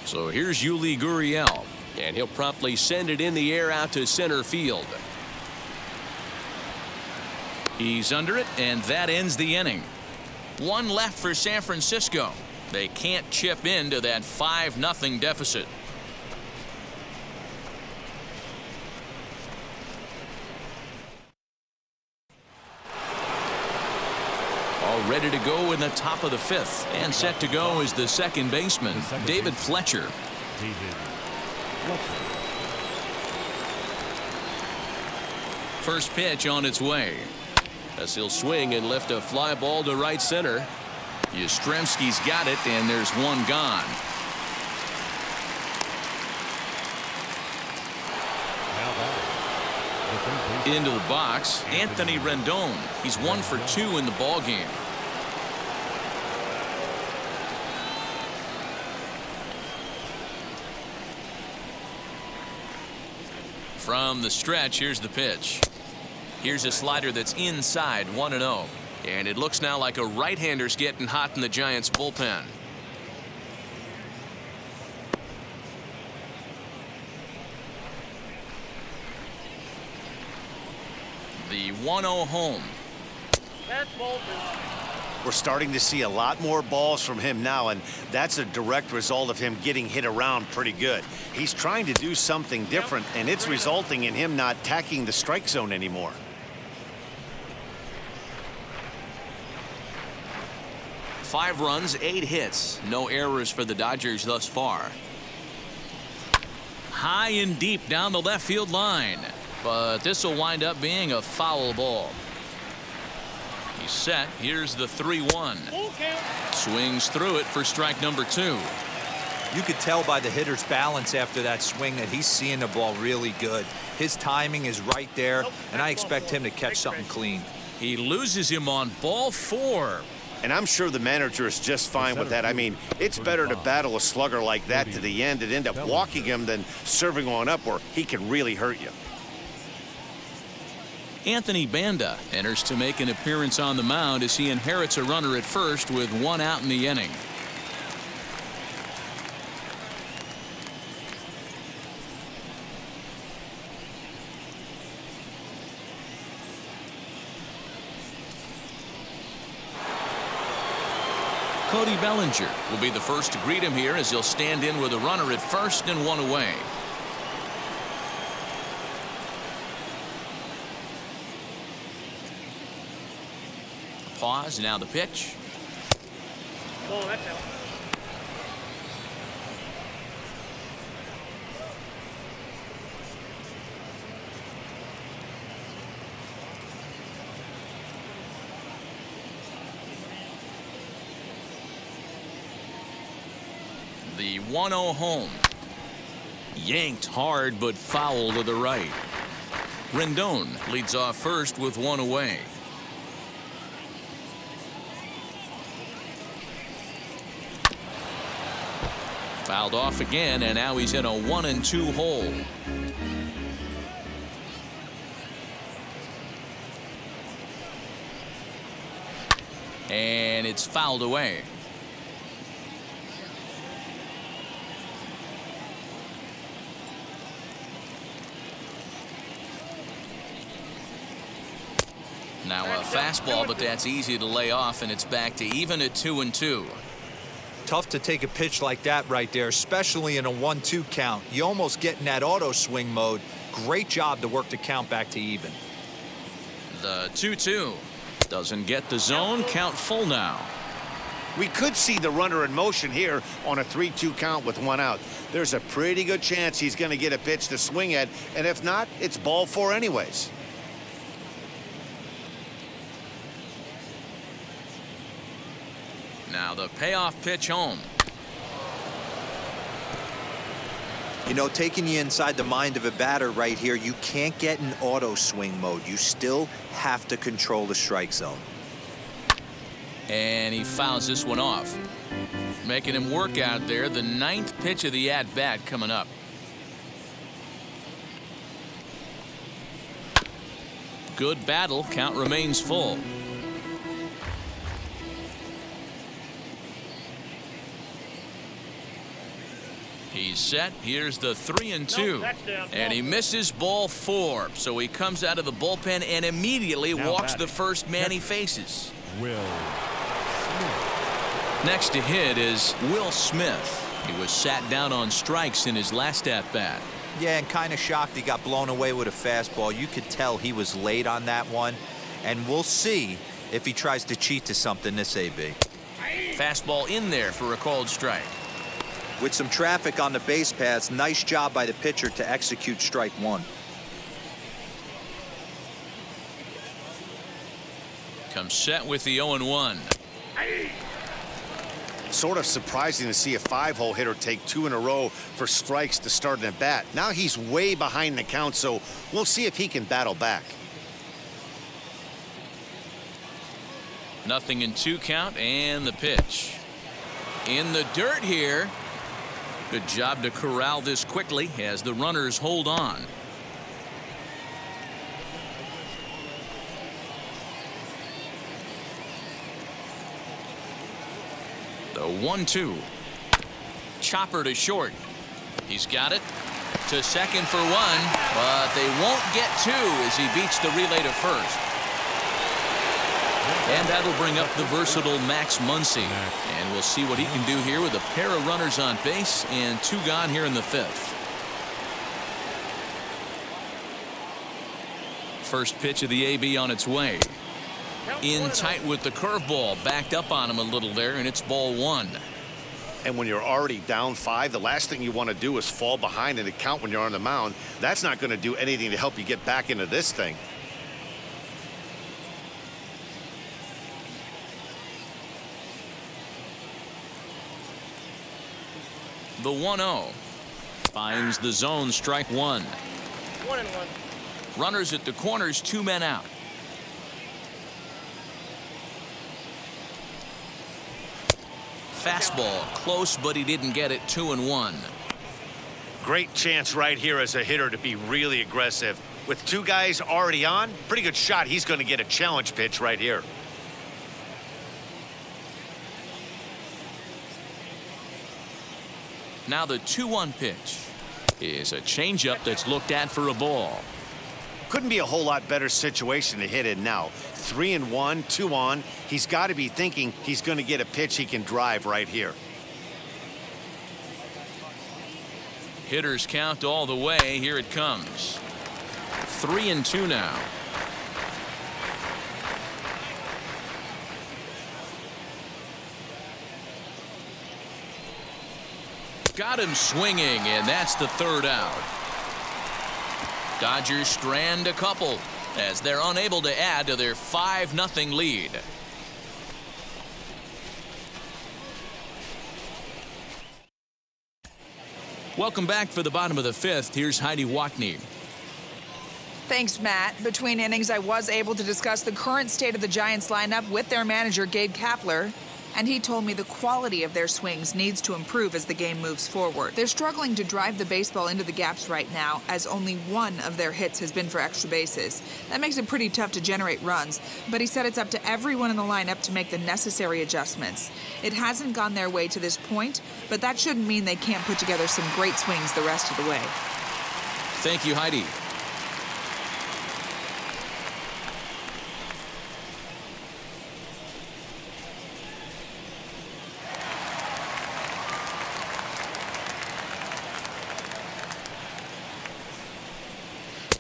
So here's Yuli Gurriel, and he'll promptly send it in the air out to center field. He's under it, and that ends the inning. 1 left for San Francisco. They can't chip into that 5-0 deficit. All ready to go in the top of the 5th, and set to go is the second baseman, David Fletcher. First pitch on its way, as he'll swing and lift a fly ball to right center. Yastrimsky's got it, and there's 1 gone. Into the box, Anthony Rendon. He's 1 for 2 in the ball game. From the stretch, here's the pitch. Here's a slider that's inside, 1-0. And it looks now like a right-hander's getting hot in the Giants bullpen. The 1-0 home. That's Bolton. We're starting to see a lot more balls from him now, and that's a direct result of him getting hit around pretty good. He's trying to do something different, and it's resulting in him not tacking the strike zone anymore. 5 runs, 8 hits. No errors for the Dodgers thus far. High and deep down the left field line. But this will wind up being a foul ball. He's set. Here's the 3-1. Full count. Swings through it for strike number 2. You could tell by the hitter's balance after that swing that he's seeing the ball really good. His timing is right there, and I expect him to catch something clean. He loses him on ball 4. And I'm sure the manager is just fine with that. I mean, it's better to battle a slugger like that to the end and end up walking him than serving on up where he can really hurt you. Anthony Banda enters to make an appearance on the mound as he inherits a runner at first with 1 out in the inning. Cody Bellinger will be the first to greet him here as he'll stand in with a runner at first and 1 away. Pause, now the pitch. Ball, that's out. The 1-0 home. Yanked hard but foul to the right. Rendon leads off first with 1 away. Fouled off again, and now he's in a 1-2 hole. And it's fouled away. Now a fastball, but that's easy to lay off, and it's back to even at 2-2. Tough to take a pitch like that right there, especially in a 1-2 count. You almost get in that auto swing mode. Great job to work the count back to even. The 2-2 doesn't get the zone. Count full now. We could see the runner in motion here on a 3-2 count with 1 out. There's a pretty good chance he's going to get a pitch to swing at, and if not, it's ball 4 anyways. Now the payoff pitch home. You know, taking you inside the mind of a batter right here, you can't get in auto swing mode. You still have to control the strike zone. And he fouls this one off. Making him work out there. The 9th pitch of the at-bat coming up. Good battle. Count remains full. He's set. Here's the 3-2. And he misses ball 4. So he comes out of the bullpen and immediately walks the first man he faces. Will Smith. Next to hit is Will Smith. He was sat down on strikes in his last at-bat. Yeah, and kind of shocked he got blown away with a fastball. You could tell he was late on that one. And we'll see if he tries to cheat to something this AB. Fastball in there for a called strike. With some traffic on the base paths, nice job by the pitcher to execute strike 1. Comes set with the 0-1. Sort of surprising to see a 5-hole hitter take 2 in a row for strikes to start an at-bat. Now he's way behind the count, so we'll see if he can battle back. 0-2 count, and the pitch. In the dirt here. Good job to corral this quickly as the runners hold on. The 1-2. Chopper to short. He's got it to second for 1, but they won't get 2 as he beats the relay to first. And that'll bring up the versatile Max Muncie. And we'll see what he can do here with a pair of runners on base and 2 gone here in the 5th. First pitch of the AB on its way. In tight with the curveball, backed up on him a little there, and it's ball 1. And when you're already down 5, the last thing you want to do is fall behind in the count when you're on the mound. That's not going to do anything to help you get back into this thing. The 1-0 finds the zone, strike 1. 1-1. Runners at the corners, 2 men out. Fastball close, but he didn't get it. 2-1. Great chance right here as a hitter to be really aggressive. With 2 guys already on, pretty good shot. He's going to get a challenge pitch right here. Now the 2-1 pitch is a changeup that's looked at for a ball. Couldn't be a whole lot better situation to hit in now. 3-1, 2 on. He's got to be thinking he's going to get a pitch he can drive right here. Hitters count all the way. Here it comes. 3-2 now. Got him swinging, and that's the 3rd out. Dodgers strand a couple as they're unable to add to their 5-0 lead. Welcome back for the bottom of the 5th. Here's Heidi Watney. Thanks, Matt. Between innings, I was able to discuss the current state of the Giants lineup with their manager, Gabe Kapler. And he told me the quality of their swings needs to improve as the game moves forward. They're struggling to drive the baseball into the gaps right now, as only 1 of their hits has been for extra bases. That makes it pretty tough to generate runs, but he said it's up to everyone in the lineup to make the necessary adjustments. It hasn't gone their way to this point, but that shouldn't mean they can't put together some great swings the rest of the way. Thank you, Heidi.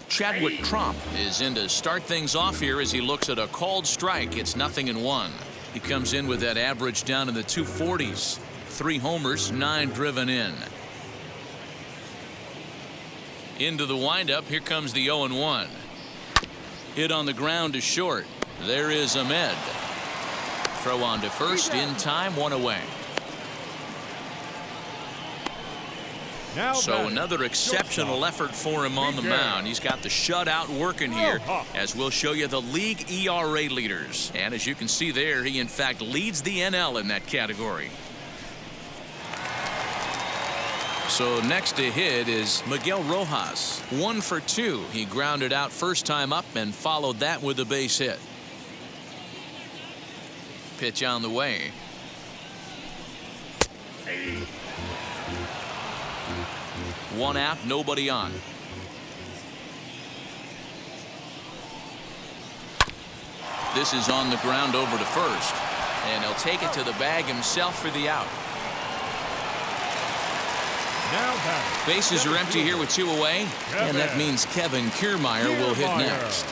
Chadwick Tromp is in to start things off here as he looks at a called strike. It's 0-1. He comes in with that average down in the 240s. 3 homers, 9 driven in. Into the windup. Here comes the 0-1. Hit on the ground to short. There is Ahmed. Throw on to first in time, 1 away. Now So batting, another exceptional effort for him on the mound. He's got the shutout working here, as we'll show you the league ERA leaders. And as you can see there, he in fact leads the NL in that category. So next to hit is Miguel Rojas. 1 for 2. He grounded out first time up and followed that with a base hit. Pitch on the way. One out, nobody on. This is on the ground over to first, and he'll take it to the bag himself for the out. Now batting. Bases are empty here with 2 away, and that means Kevin Kiermaier will hit next.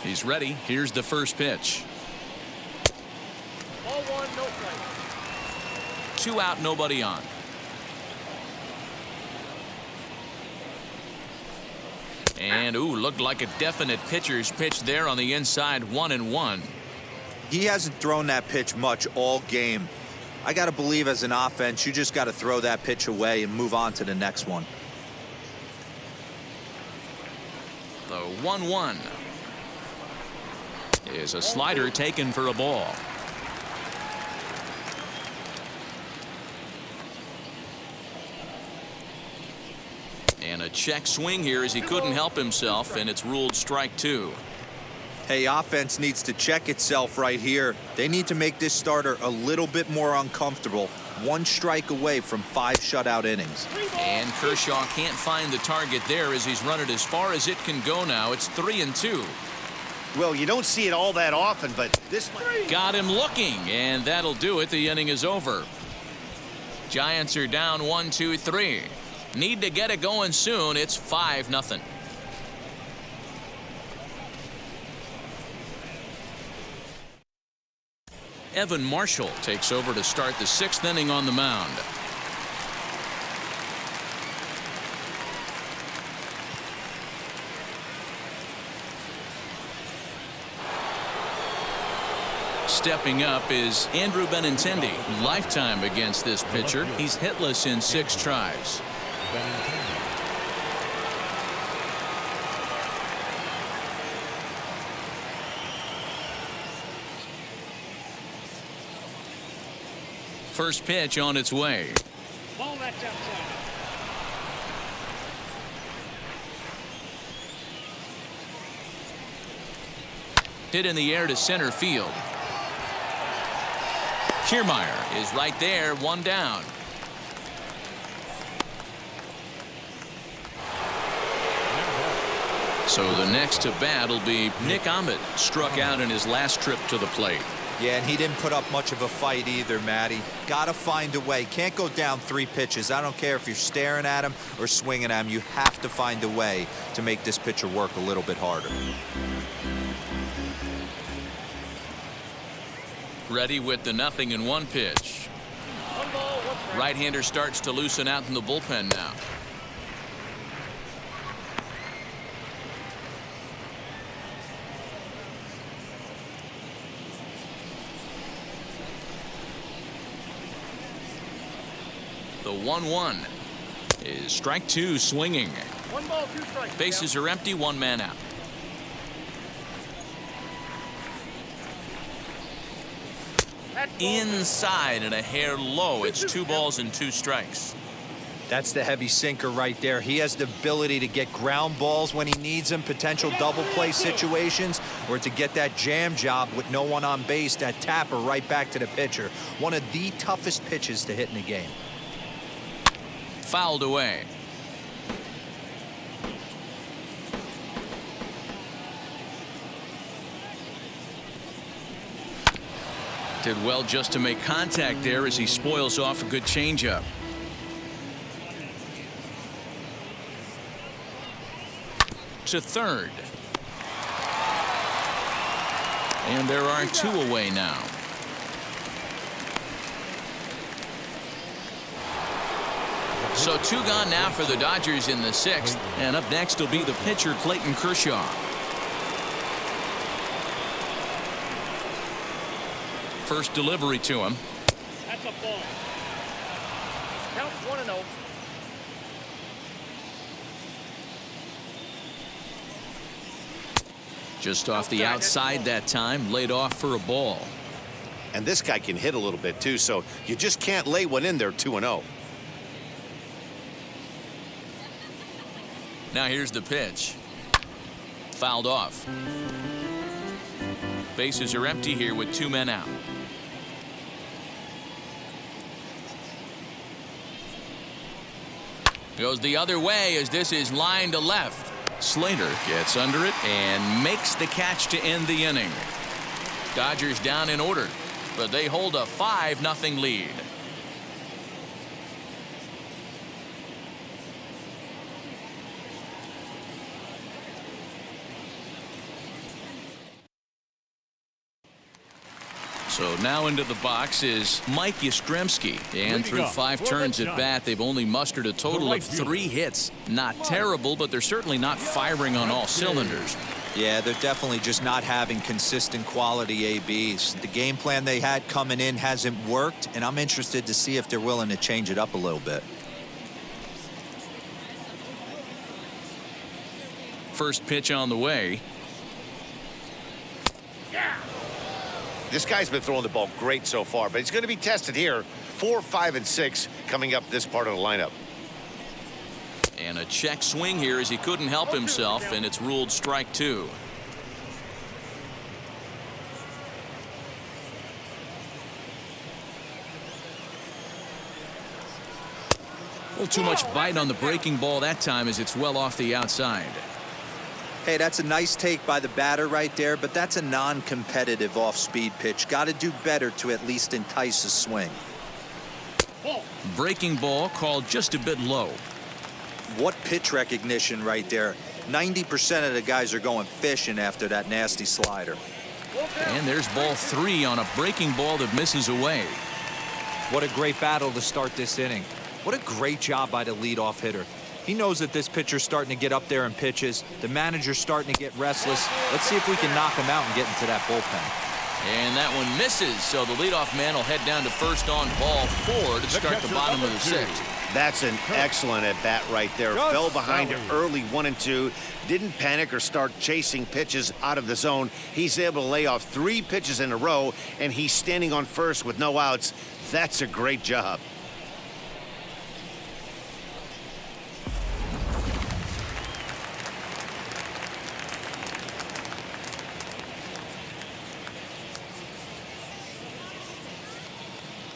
He's ready. Here's the first pitch. Ball 1, no strike. 2 out, nobody on. And looked like a definite pitcher's pitch there on the inside. 1-1. He hasn't thrown that pitch much all game. I got to believe as an offense, you just got to throw that pitch away and move on to the next one. The 1-1 is a slider taken for a ball. And a check swing here as he couldn't help himself, and it's ruled strike 2. Hey, offense needs to check itself right here. They need to make this starter a little bit more uncomfortable. 1 strike away from 5 shutout innings. And Kershaw can't find the target there as he's run it as far as it can go now. It's 3-2. Well, you don't see it all that often, but this one Got him looking, and that'll do it. The inning is over. Giants are down 1-2-3. Need to get it going soon. It's 5-0. Evan Marshall takes over to start the 6th inning on the mound. Stepping up is Andrew Benintendi. Lifetime against this pitcher. He's hitless in 6 tries. Benintendi. First pitch on its way. Ball that's outside. Hit in the air to center field. Kiermaier is right there, 1 down. So the next to bat will be Nick Ahmed. Struck out in his last trip to the plate. Yeah, and he didn't put up much of a fight either, Matty. Gotta find a way. Can't go down 3 pitches. I don't care if you're staring at him or swinging at him. You have to find a way to make this pitcher work a little bit harder. Ready with the 0-1 pitch. 1 ball, 1 strike. Right-hander starts to loosen out in the bullpen now. The 1-1 is strike 2 swinging. 1 ball, 2 strikes. Bases are empty, 1 man out. That's ball. Inside and a hair low. It's 2 balls and 2 strikes. That's the heavy sinker right there. He has the ability to get ground balls when he needs them, potential double play situations, or to get that jam job with no one on base, that tapper right back to the pitcher. One of the toughest pitches to hit in the game. Fouled away. Did well just to make contact there as he spoils off a good changeup. To third. And there are 2 away now. So 2 gone now for the Dodgers in the 6th. And up next will be the pitcher Clayton Kershaw. First delivery to him. That's a ball. Count 1-0. Just off the outside that time, laid off for a ball. And this guy can hit a little bit too, so you just can't lay one in there 2-0. Now here's the pitch. Fouled off. Bases are empty here with 2 men out. Goes the other way as this is line to left. Slater gets under it and makes the catch to end the inning. Dodgers down in order, but they hold a 5-0 lead. So now into the box is Mike Yastrimsky. And through 5 turns at bat, they've only mustered a total of 3 hits. Not terrible, but they're certainly not firing on all cylinders. Yeah, they're definitely just not having consistent quality ABs. The game plan they had coming in hasn't worked, and I'm interested to see if they're willing to change it up a little bit. First pitch on the way. This guy's been throwing the ball great so far, but he's going to be tested here. 4, 5, and 6 coming up this part of the lineup. And a check swing here as he couldn't help himself, and it's ruled strike 2. A little too much bite on the breaking ball that time as it's well off the outside. Hey, that's a nice take by the batter right there, but that's a non-competitive off-speed pitch. Got to do better to at least entice a swing. Breaking ball called just a bit low. What pitch recognition right there. 90% of the guys are going fishing after that nasty slider. And there's ball 3 on a breaking ball that misses away. What a great battle to start this inning. What a great job by the leadoff hitter. He knows that this pitcher's starting to get up there in pitches. The manager's starting to get restless. Let's see if we can knock him out and get into that bullpen. And that one misses, so the leadoff man will head down to first on ball 4 to start the bottom of the 6th. That's an excellent at-bat right there. Fell behind it early 1-2. Didn't panic or start chasing pitches out of the zone. He's able to lay off 3 pitches in a row, and he's standing on first with no outs. That's a great job.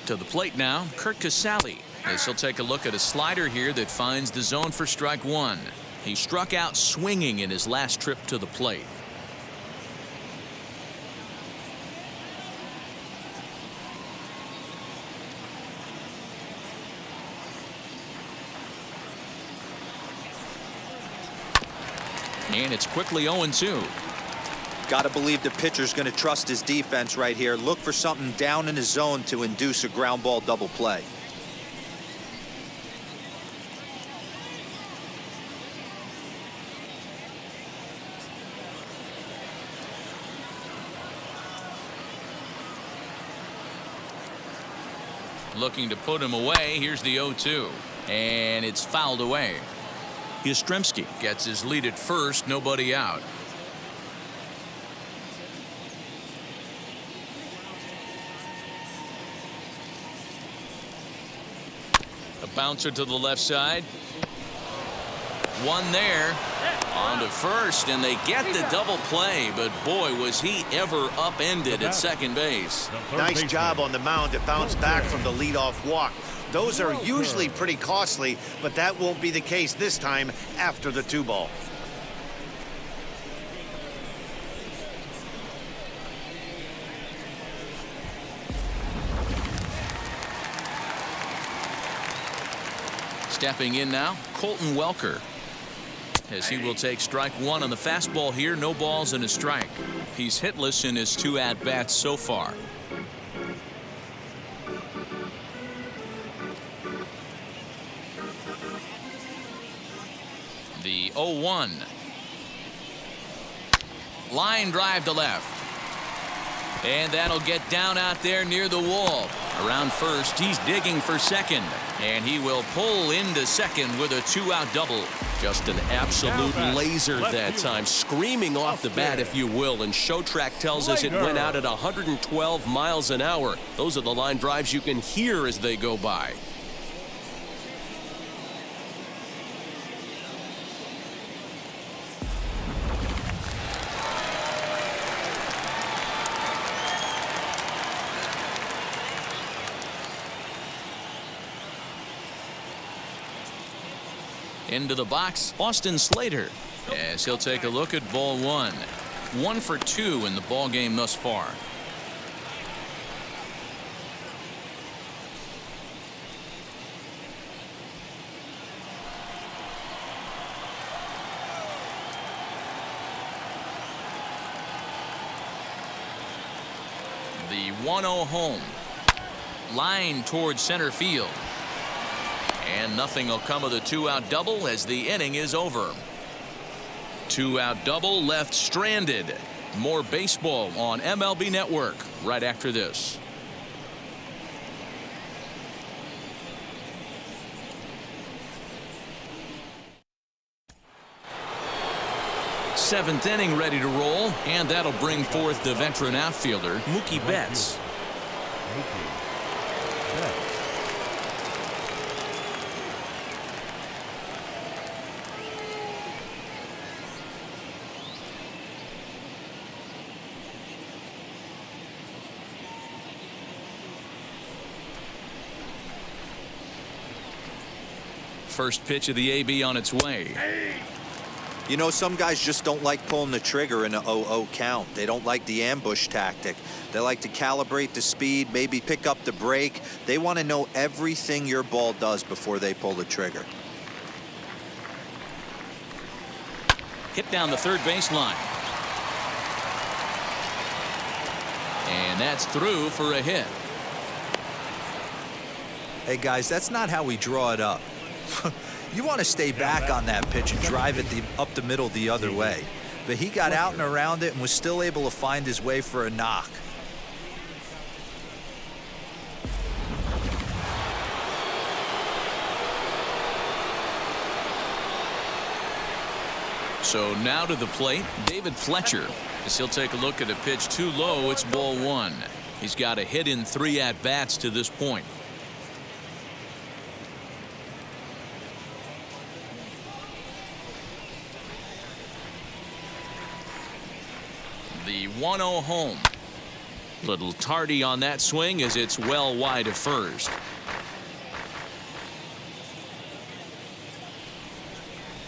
To the plate now, Kurt Casale, as he'll take a look at a slider here that finds the zone for strike 1. He struck out swinging in his last trip to the plate. And it's quickly 0-2. Got to believe the pitcher's going to trust his defense right here. Look for something down in his zone to induce a ground ball double play. Looking to put him away. Here's the 0-2. And it's fouled away. Yastrimsky gets his lead at first. Nobody out. A bouncer to the left side. One there. On to first, and they get the double play, but boy, was he ever upended at second base. Nice job on the mound to bounce back from the leadoff walk. Those are usually pretty costly, but that won't be the case this time after the 2-ball. Stepping in now, Colton Welker, as he will take strike 1 on the fastball here. No balls and a strike. He's hitless in his 2 at-bats so far. The 0-1. Line drive to left. And that'll get down out there near the wall. Around first, he's digging for second. And he will pull into second with a 2-out double. Just an absolute laser that time, screaming off the bat, if you will. And Showtrack tells us it went out at 112 miles an hour. Those are the line drives you can hear as they go by. Into the box, Austin Slater, as he'll take a look at ball 1. 1 for 2 in the ball game thus far. The 1-0 home. Line towards center field. And nothing will come of the 2-out double as the inning is over. 2-out double left stranded. More baseball on MLB Network right after this. Seventh inning ready to roll, and that'll bring forth the veteran outfielder Mookie Betts. First pitch of the AB on its way. You know, some guys just don't like pulling the trigger in a 0-0 count. They don't like the ambush tactic. They like to calibrate the speed, maybe pick up the brake. They want to know everything your ball does before they pull the trigger. Hit down the third baseline. And that's through for a hit. Hey, guys, that's not how we draw it up. You want to stay back on that pitch and drive it up the middle the other way. But he got out and around it and was still able to find his way for a knock. So now to the plate, David Fletcher. As he'll take a look at a pitch too low, it's ball one. He's got a hit in 3 at-bats to this point. The 1-0 home. Little tardy on that swing as it's well wide of first.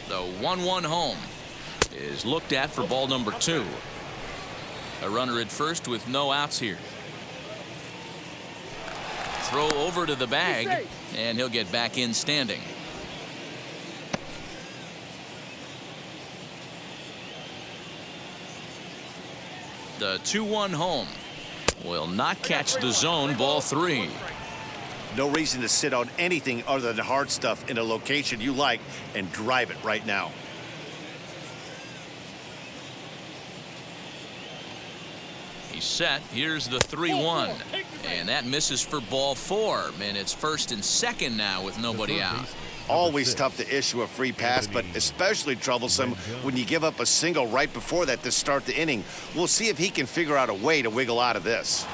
The 1-1 home is looked at for ball number 2. A runner at first with no outs here. Throw over to the bag, and he'll get back in standing. The 2-1 home will not catch the zone. Ball 3. No reason to sit on anything other than hard stuff in a location you like and drive it right now. He's set. Here's the 3-1. And that misses for ball 4. And it's first and second now with nobody out. Always tough to issue a free pass, but especially troublesome when you give up a single right before that to start the inning. We'll see if he can figure out a way to wiggle out of this.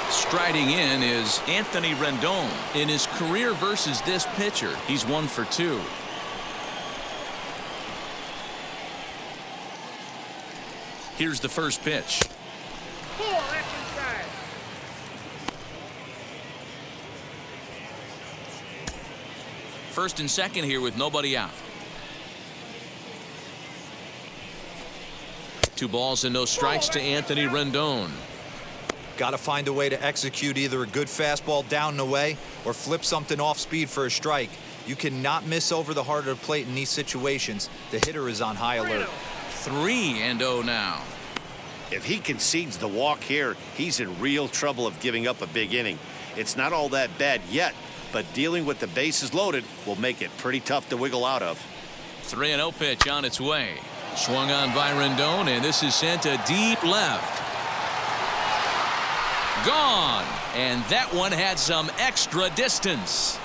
Striding in is Anthony Rendon. In his career versus this pitcher, he's 1 for 2. Here's the first pitch. 4, that's inside. First and second here with nobody out. 2 balls and no strikes to Anthony Rendon. Got to find a way to execute either a good fastball down and away or flip something off speed for a strike. You cannot miss over the heart of the plate in these situations. The hitter is on high alert. 3-0 now. If he concedes the walk here, he's in real trouble of giving up a big inning. It's not all that bad yet, but dealing with the bases loaded will make it pretty tough to wiggle out of. 3-0 pitch on its way. Swung on by Rendon, and this is sent to deep left. Gone, and that one had some extra distance.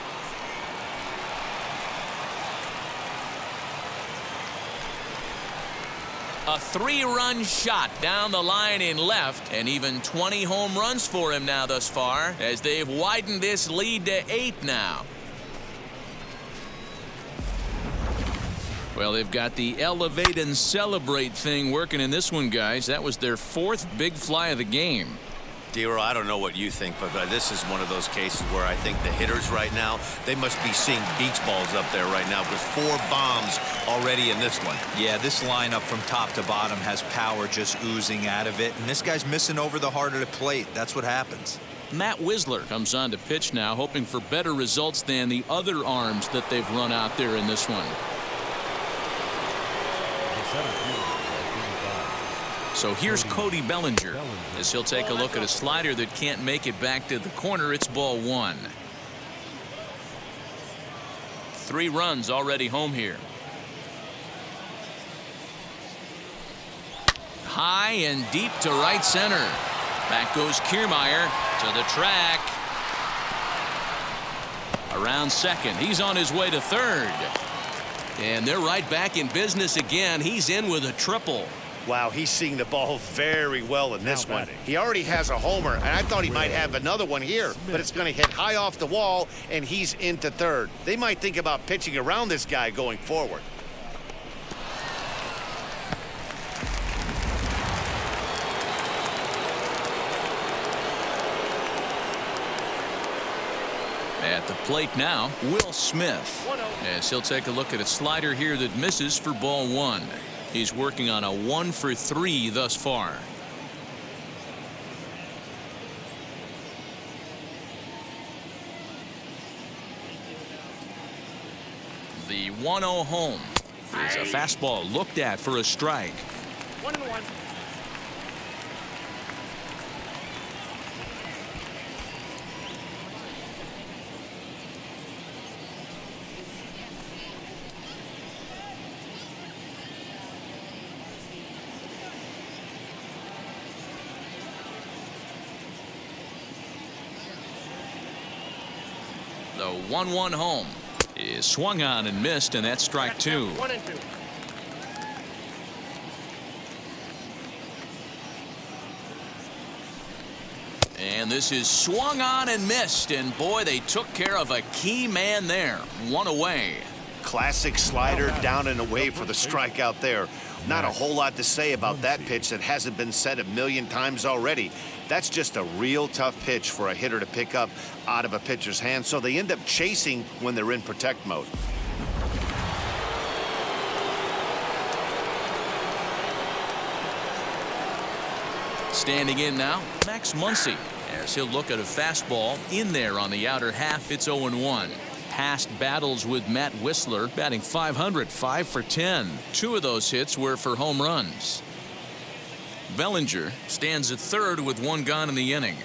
A 3-run shot down the line in left, and even 20 home runs for him now thus far, as they've widened this lead to 8 now. Well, they've got the elevate and celebrate thing working in this one, guys. That was their 4th big fly of the game. D-Roll, I don't know what you think, but this is one of those cases where I think the hitters right now, they must be seeing beach balls up there right now with 4 bombs already in this one. Yeah, this lineup from top to bottom has power just oozing out of it, and this guy's missing over the heart of the plate. That's what happens. Matt Wisler comes on to pitch now, hoping for better results than the other arms that they've run out there in this one. So here's Cody Bellinger as he'll take a look at a slider that can't make it back to the corner. It's ball 1. 3 runs already home here. High and deep to right center. Back goes Kiermaier to the track. Around second. He's on his way to third. And they're right back in business again. He's in with a triple. Wow, he's seeing the ball very well in this one. He already has a homer, and I thought he might have another one here, but it's going to hit high off the wall, and he's into third. They might think about pitching around this guy going forward. At the plate now, Will Smith, as he'll take a look at a slider here that misses for ball 1. He's working on a 1 for 3 thus far. The 1-0 home. Is a fastball looked at for a strike. 1-1. The 1-1 home is swung on and missed, and that's strike 2. 1-2. And this is swung on and missed, and boy, they took care of a key man there. 1 away. Classic slider down and away for the strikeout there. Not a whole lot to say about that pitch that hasn't been said a million times already. That's just a real tough pitch for a hitter to pick up out of a pitcher's hand, so they end up chasing when they're in protect mode. Standing in now, Max Muncie, as he'll look at a fastball in there on the outer half. It's 0-1. Past battles with Matt Whistler, batting .500, 5 for 10. 2 of those hits were for home runs. Bellinger stands at third with 1 gone in the inning.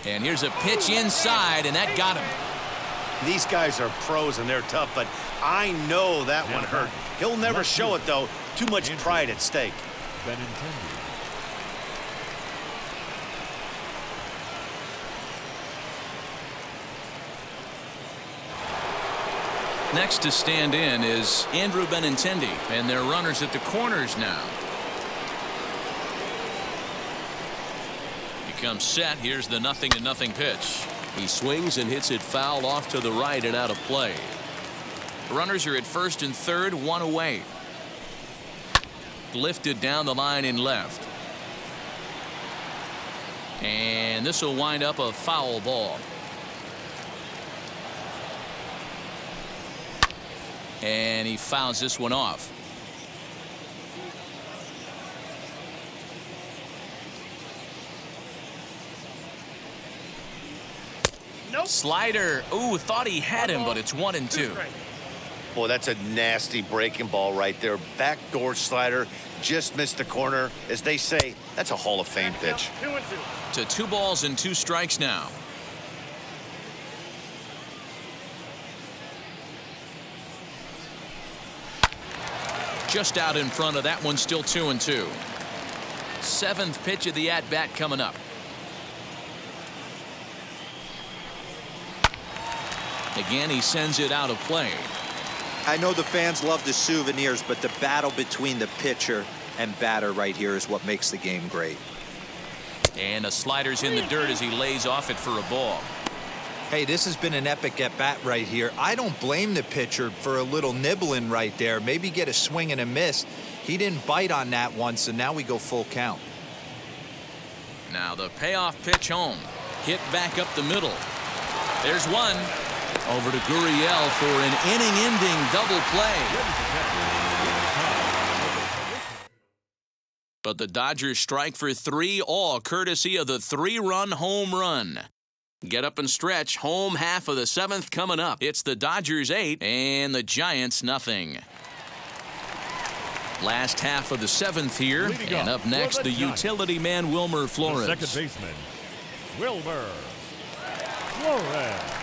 And here's a pitch inside, and that got him. These guys are pros and they're tough, but I know that one hurt. He'll never show it, though. Too much pride at stake. Benintendi. Next to stand in is Andrew Benintendi, and they're runners at the corners now. He comes set. Here's the 0-0 pitch. He swings and hits it foul off to the right and out of play. Runners are at first and third, 1 away. Lifted down the line in left. And this will wind up a foul ball. And he fouls this one off. Nope. Slider. Ooh, thought he had him, but it's 1-2. Boy, that's a nasty breaking ball right there. Backdoor slider, just missed the corner. As they say, that's a Hall of Fame pitch. 2-2. To 2 balls and 2 strikes now. Just out in front of that one, still 2-2. 7th pitch of the at-bat coming up. Again, he sends it out of play. I know the fans love the souvenirs, but the battle between the pitcher and batter right here is what makes the game great. And a slider's in the dirt as he lays off it for a ball. Hey, this has been an epic at-bat right here. I don't blame the pitcher for a little nibbling right there. Maybe get a swing and a miss. He didn't bite on that one, so now we go full count. Now the payoff pitch home. Hit back up the middle. There's one. Over to Gurriel for an inning-ending double play. But the Dodgers strike for 3, all courtesy of the 3-run home run. Get up and stretch. Home half of the 7th coming up. It's the Dodgers 8 and the Giants nothing. Last half of the 7th here. And up next, the utility man, Wilmer Flores. The second baseman, Wilmer Flores.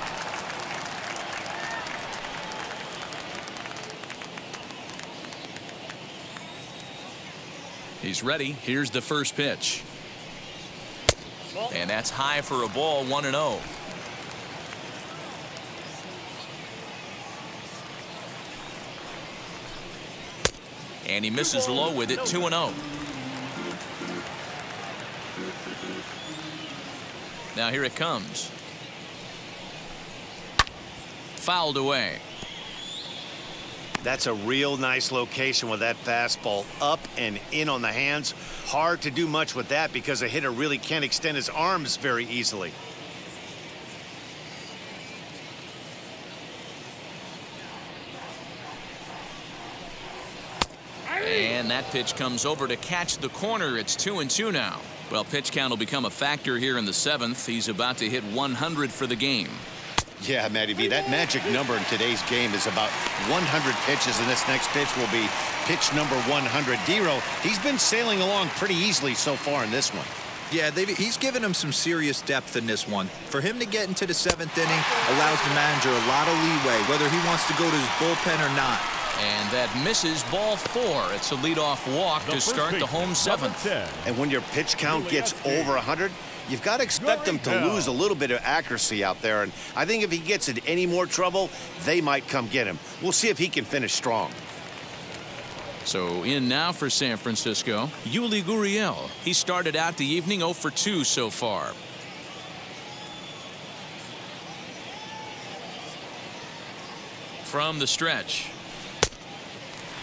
He's ready. Here's the first pitch. And that's high for a ball, 1-0. And he misses low with it, 2-0. Now here it comes. Fouled away. That's a real nice location with that fastball up and in on the hands. Hard to do much with that because a hitter really can't extend his arms very easily. And that pitch comes over to catch the corner. It's 2-2 now. Well, pitch count will become a factor here in the 7th. He's about to hit 100 for the game. Yeah, Matty V, that magic number in today's game is about 100 pitches, and this next pitch will be pitch number 100. Dero, he's been sailing along pretty easily so far in this one. Yeah, he's given him some serious depth in this one. For him to get into the 7th inning allows the manager a lot of leeway, whether he wants to go to his bullpen or not. And that misses ball 4. It's a leadoff walk to start the home 7th. And when your pitch count gets over 100, you've got to expect them to lose a little bit of accuracy out there. And I think if he gets in any more trouble, they might come get him. We'll see if he can finish strong. So in now for San Francisco, Yuli Gurriel. He started out the evening 0 for 2 so far. From the stretch.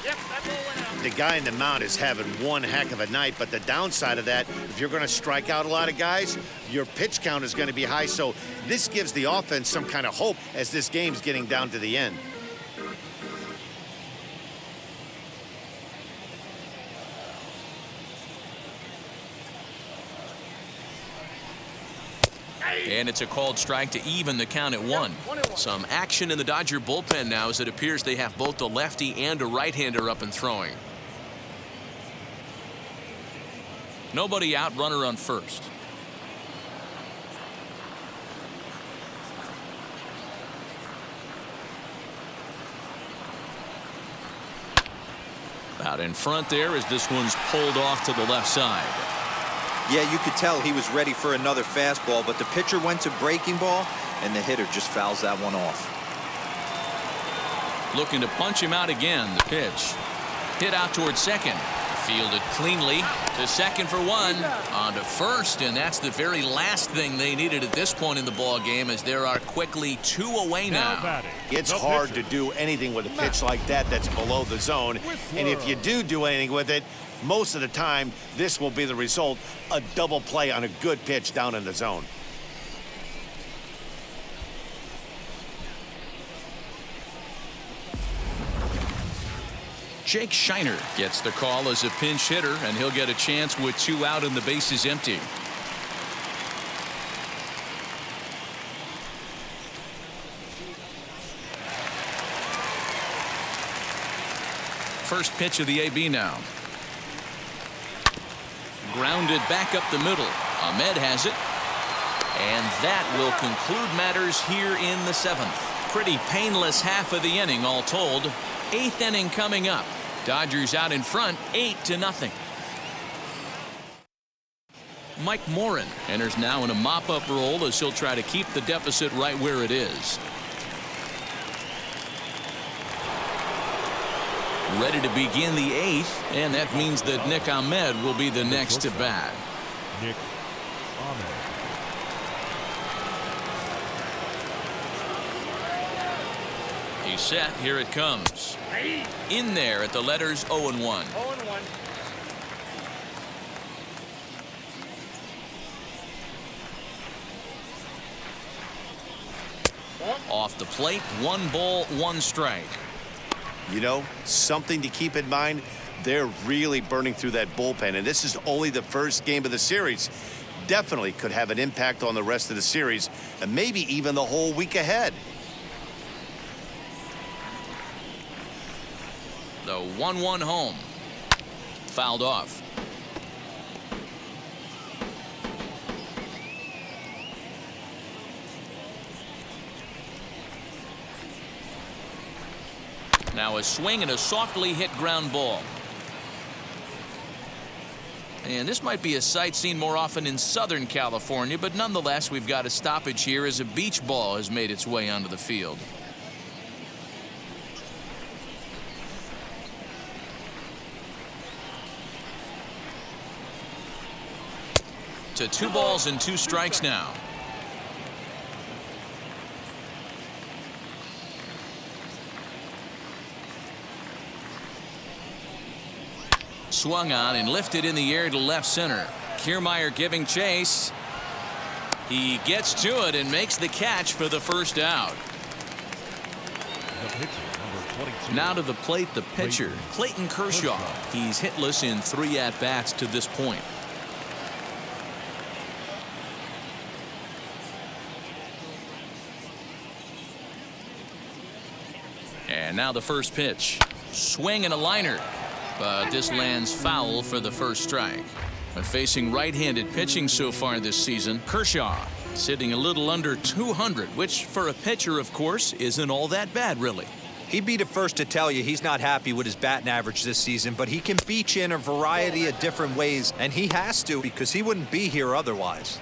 Yep, that ball went out. The guy in the mound is having one heck of a night, but the downside of that, if you're going to strike out a lot of guys, your pitch count is going to be high. So this gives the offense some kind of hope as this game's getting down to the end. And it's a called strike to even the count at 1. Some action in the Dodger bullpen now as it appears they have both a lefty and a right-hander up and throwing. Nobody out, runner on first. Out in front there as this one's pulled off to the left side. Yeah, you could tell he was ready for another fastball, but the pitcher went to breaking ball, and the hitter just fouls that one off. Looking to punch him out again. The pitch. Hit out towards second. Fielded cleanly to second for 1. On to first, and that's the very last thing they needed at this point in the ball game, as there are quickly 2 away now. It's hard to do anything with a pitch like that that's below the zone. And if you do anything with it, most of the time, this will be the result, a double play on a good pitch down in the zone. Jake Shiner gets the call as a pinch hitter, and he'll get a chance with 2 out and the bases empty. First pitch of the AB now. Grounded back up the middle. Ahmed has it. And that will conclude matters here in the 7th. Pretty painless half of the inning all told. 8th inning coming up. Dodgers out in front 8-0. Mike Morin enters now in a mop-up role as he'll try to keep the deficit right where it is. Ready to begin the 8th, and that means that Nick Ahmed will be the next to bat. Nick Ahmed. He's set. Here it comes. In there at the letters 0-1. 0-1. Off the plate, 1 ball, 1 strike. You know, something to keep in mind, they're really burning through that bullpen, and this is only the first game of the series. Definitely could have an impact on the rest of the series, and maybe even the whole week ahead. The 1-1 home. Fouled off. Now a swing and a softly hit ground ball. And this might be a sight seen more often in Southern California, but nonetheless, we've got a stoppage here as a beach ball has made its way onto the field. To 2 balls and 2 strikes now. Swung on and lifted in the air to left center. Kiermaier giving chase. He gets to it and makes the catch for the first out. The pitcher, number 22. Now to the plate, the pitcher, Clayton Kershaw. He's hitless in 3 at-bats to this point. And now the first pitch. Swing and a liner. But this lands foul for the first strike. But facing right-handed pitching so far this season, Kershaw sitting a little under 200, which for a pitcher, of course, isn't all that bad, really. He'd be the first to tell you he's not happy with his batting average this season, but he can beat you in a variety of different ways, and he has to because he wouldn't be here otherwise.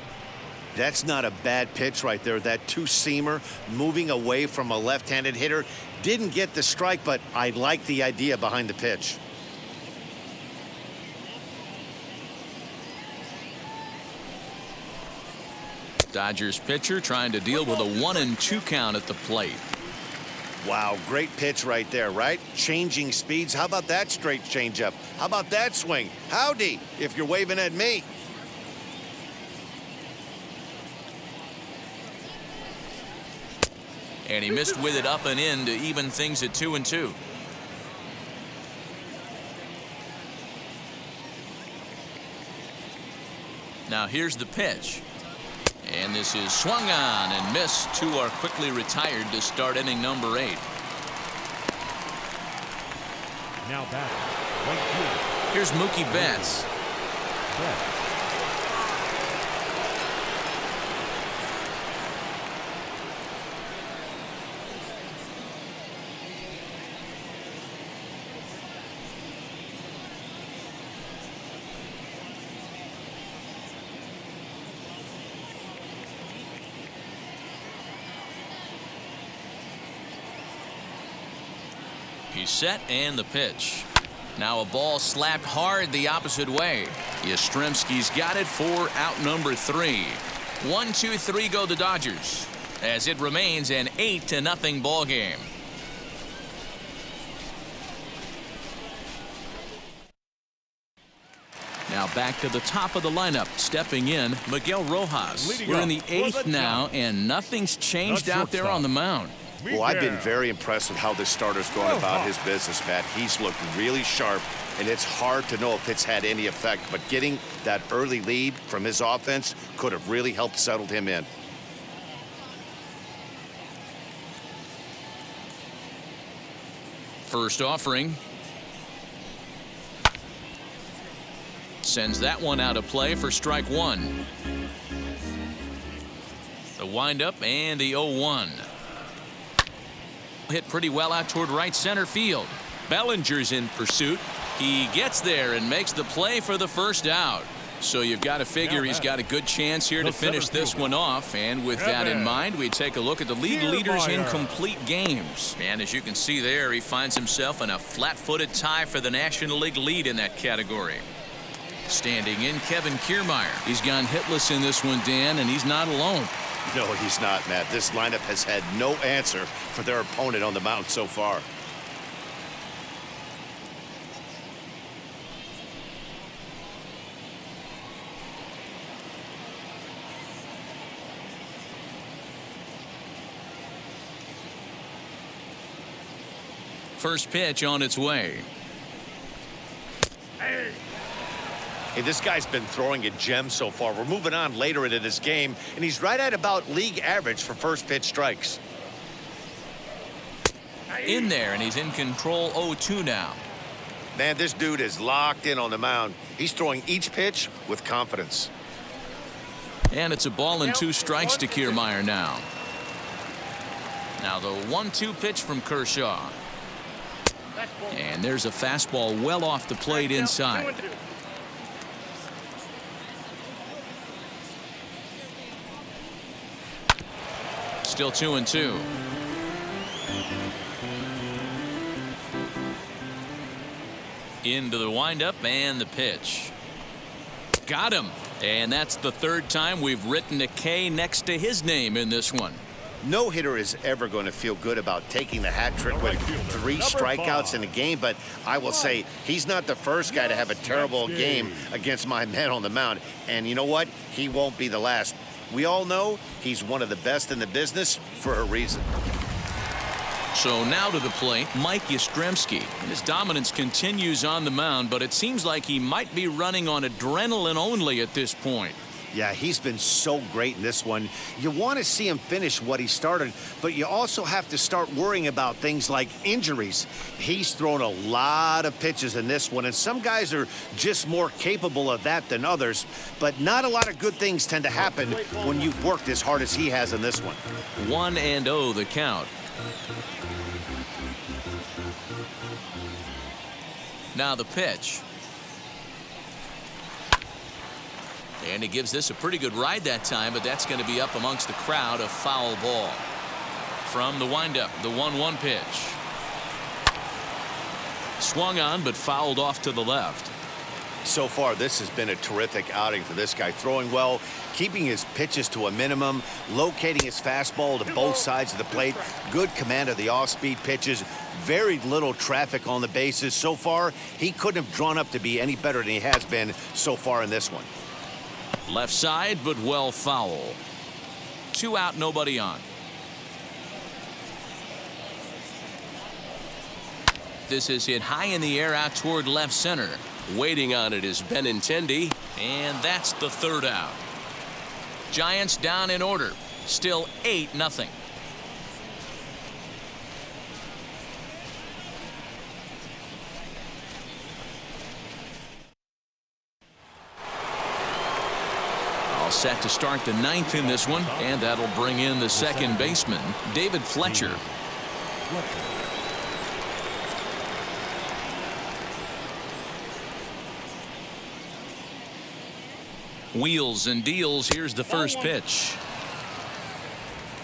That's not a bad pitch right there. That two-seamer moving away from a left-handed hitter. Didn't get the strike, but I like the idea behind the pitch. Dodgers pitcher trying to deal with a 1-2 count at the plate. Wow, great pitch right there, right? Changing speeds. How about that straight changeup? How about that swing? Howdy, if you're waving at me. And he missed with it up and in to even things at 2-2. Now here's the pitch. And this is swung on and missed. Two are quickly retired to start inning number 8. Now back. Right fielder. Here's Mookie Betts. Betts. He's set and the pitch. Now a ball slapped hard the opposite way. Yastrimsky's got it for out number 3. 1-2-3 go the Dodgers as it remains an 8-0 ball game. Now back to the top of the lineup, stepping in Miguel Rojas. We're in the 8th now, and nothing's changed out there on the mound. Well, I've been very impressed with how this starter's going about his business, Matt. He's looked really sharp, and it's hard to know if it's had any effect, but getting that early lead from his offense could have really helped settle him in. First offering. Sends that one out of play for strike 1. The windup and the 0-1. Hit pretty well out toward right center field. Bellinger's in pursuit. He gets there and makes the play for the first out. So you've got to figure he's got a good chance here to finish this one off. And with that in mind, we take a look at the league leaders in complete games. And as you can see there, he finds himself in a flat-footed tie for the National League lead in that category. Standing in, Kevin Kiermaier. He's gone hitless in this one, Dan, and he's not alone. No, he's not, Matt. This lineup has had no answer for their opponent on the mound so far. First pitch on its way. Hey, this guy's been throwing a gem so far. We're moving on later into this game, and he's right at about league average for first pitch strikes. In there, and he's in control 0-2 now. Man, this dude is locked in on the mound. He's throwing each pitch with confidence. And it's a ball and 2 strikes to Kiermaier now. Now the 1-2 pitch from Kershaw. And there's a fastball well off the plate inside. Still 2-2. Into the windup and the pitch. Got him. And that's the 3rd time we've written a K next to his name in this one. No hitter is ever going to feel good about taking the hat trick with 3 strikeouts in a game, but I will say he's not the first guy to have a terrible game against my man on the mound. And you know what? He won't be the last. We all know he's one of the best in the business for a reason. So now to the plate, Mike Yastrimsky. And his dominance continues on the mound, but it seems like he might be running on adrenaline only at this point. Yeah, he's been so great in this one. You want to see him finish what he started, but you also have to start worrying about things like injuries. He's thrown a lot of pitches in this one, and some guys are just more capable of that than others, but not a lot of good things tend to happen when you've worked as hard as he has in this one. 1-0 the count. Now the pitch. And he gives this a pretty good ride that time, but that's going to be up amongst the crowd, a foul ball. From the windup, the 1-1 pitch. Swung on, but fouled off to the left. So far, this has been a terrific outing for this guy. Throwing well, keeping his pitches to a minimum, locating his fastball to both sides of the plate, good command of the off-speed pitches, very little traffic on the bases. So far, he couldn't have drawn up to be any better than he has been so far in this one. Left side, but well foul. 2 out, nobody on. This is hit high in the air out toward left center. Waiting on it is Benintendi. And that's the 3rd out. Giants down in order. Still 8-0. All set to start the 9th in this one, and that'll bring in the second baseman, David Fletcher. Wheels and deals. Here's the first pitch.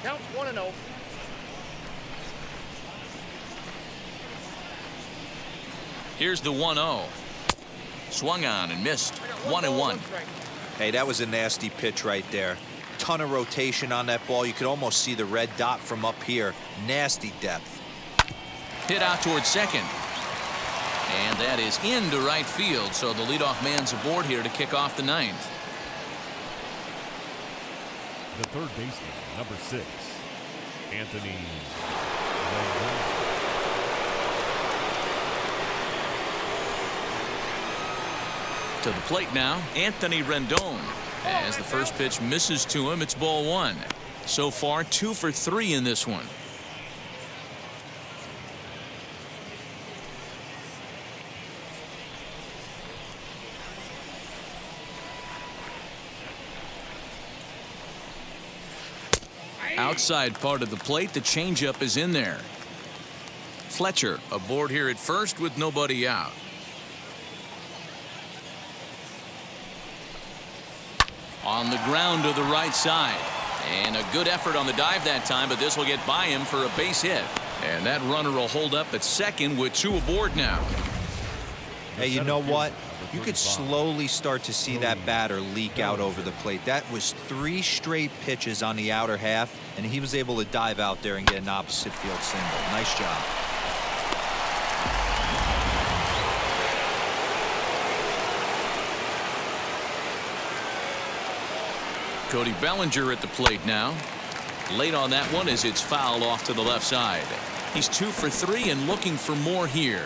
Counts 1-0. Here's the 1-0. Swung on and missed. 1-1. Hey, that was a nasty pitch right there. Ton of rotation on that ball. You could almost see the red dot from up here. Nasty depth. Hit out towards second. And that is into right field. So the leadoff man's aboard here to kick off the 9th. The third baseman, number 6, Anthony. To the plate now, Anthony Rendon. As the first pitch misses to him, it's ball 1. So far, 2 for 3 in this one. Outside part of the plate, the changeup is in there. Fletcher aboard here at first with nobody out. On the ground to the right side. And a good effort on the dive that time, but this will get by him for a base hit. And that runner will hold up at second with 2 aboard now. Hey, you know what? You could slowly start to see that batter leak out over the plate. That was 3 straight pitches on the outer half, and he was able to dive out there and get an opposite field single. Nice job. Cody Bellinger at the plate now. Late on that one as it's fouled off to the left side. He's 2 for 3 and looking for more here.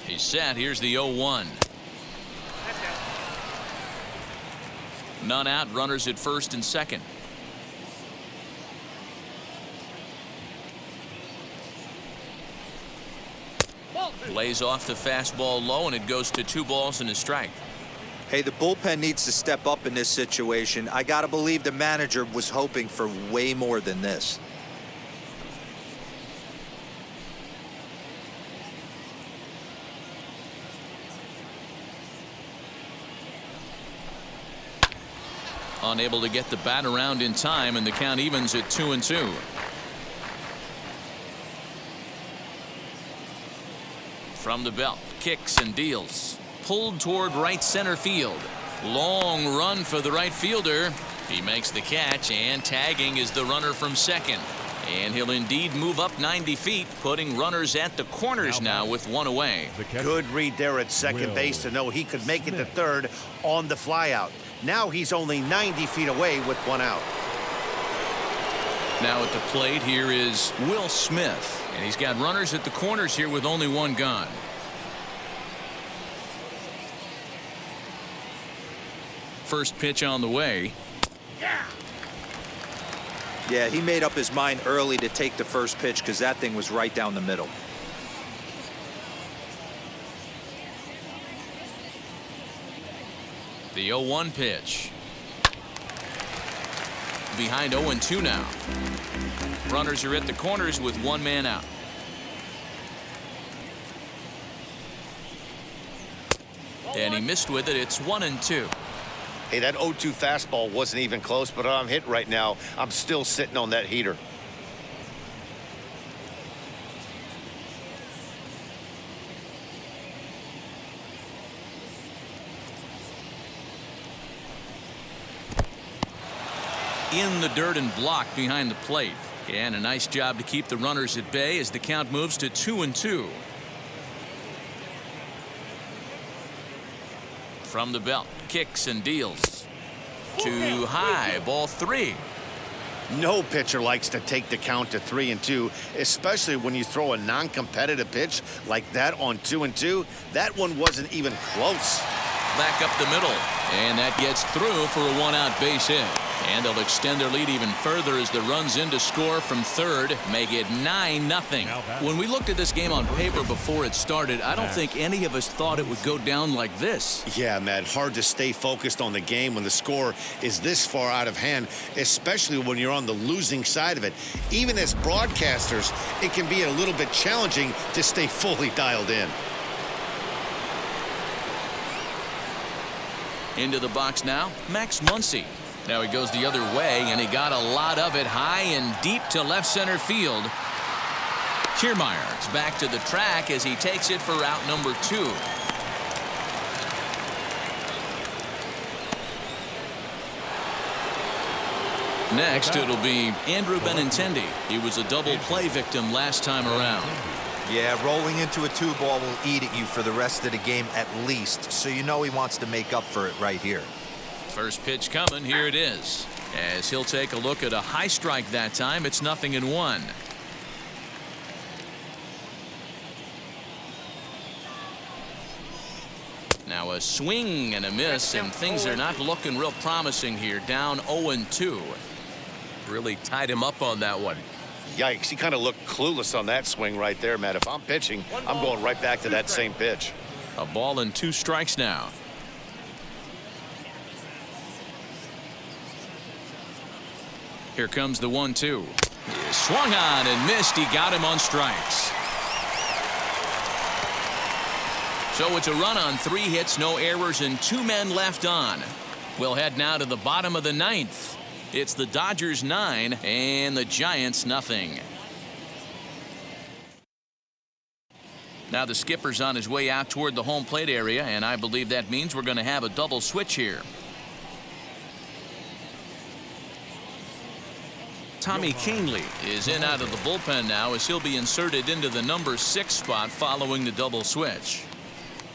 He's set. Here's the 0-1. None out. Runners at first and second. Lays off the fastball low, and it goes to 2 balls and a strike. Hey, the bullpen needs to step up in this situation. I gotta believe the manager was hoping for way more than this. Unable to get the bat around in time, and the count evens at 2-2. From the belt, kicks and deals. Pulled toward right center field. Long run for the right fielder. He makes the catch, and tagging is the runner from second. And he'll indeed move up 90 feet, putting runners at the corners now with 1 away. Good read there at second base to know he could make it to third on the flyout. Now he's only 90 feet away with 1 out. Now at the plate here is Will Smith, and he's got runners at the corners here with only one gone. First pitch on the way. Yeah, he made up his mind early to take the first pitch because that thing was right down the middle. The 0-1 pitch. Behind 0-2 now. Runners are at the corners with one man out. And he missed with it. It's 1-2. Hey, that 0-2 fastball wasn't even close, but I'm hit right now. I'm still sitting on that heater. In the dirt and blocked behind the plate. And a nice job to keep the runners at bay as the count moves to 2-2. From the belt, kicks and deals. Too high, ball 3. No pitcher likes to take the count to 3-2, especially when you throw a non-competitive pitch like that on 2-2. That one wasn't even close. Back up the middle, and that gets through for a one-out base hit. And they'll extend their lead even further as the runs in to score from third, make it 9-0. When we looked at this game on paper before it started, I don't think any of us thought it would go down like this. Yeah, Matt, hard to stay focused on the game when the score is this far out of hand, especially when you're on the losing side of it. Even as broadcasters, it can be a little bit challenging to stay fully dialed in. Into the box now, Max Muncie. Now he goes the other way, and he got a lot of it high and deep to left center field. Kiermaier's back to the track as he takes it for out number 2. Next, it'll be Andrew Benintendi. He was a double play victim last time around. Yeah, rolling into a 2-ball will eat at you for the rest of the game at least, so you know he wants to make up for it right here. First pitch coming, here it is. As he'll take a look at a high strike that time, it's 0-1. Now a swing and a miss, and things are not looking real promising here. Down 0-2. Really tied him up on that one. Yikes, he kind of looked clueless on that swing right there, Matt. If I'm pitching, I'm going right back to that same pitch. A ball and 2 strikes now. Here comes the 1-2. He swung on and missed. He got him on strikes. So it's a run on 3 hits, no errors, and 2 men left on. We'll head now to the bottom of the 9th. It's the Dodgers 9 and the Giants nothing. Now the skipper's on his way out toward the home plate area, and I believe that means we're going to have a double switch here. Tommy Kahnle is in out of the bullpen now as he'll be inserted into the number 6 spot following the double switch.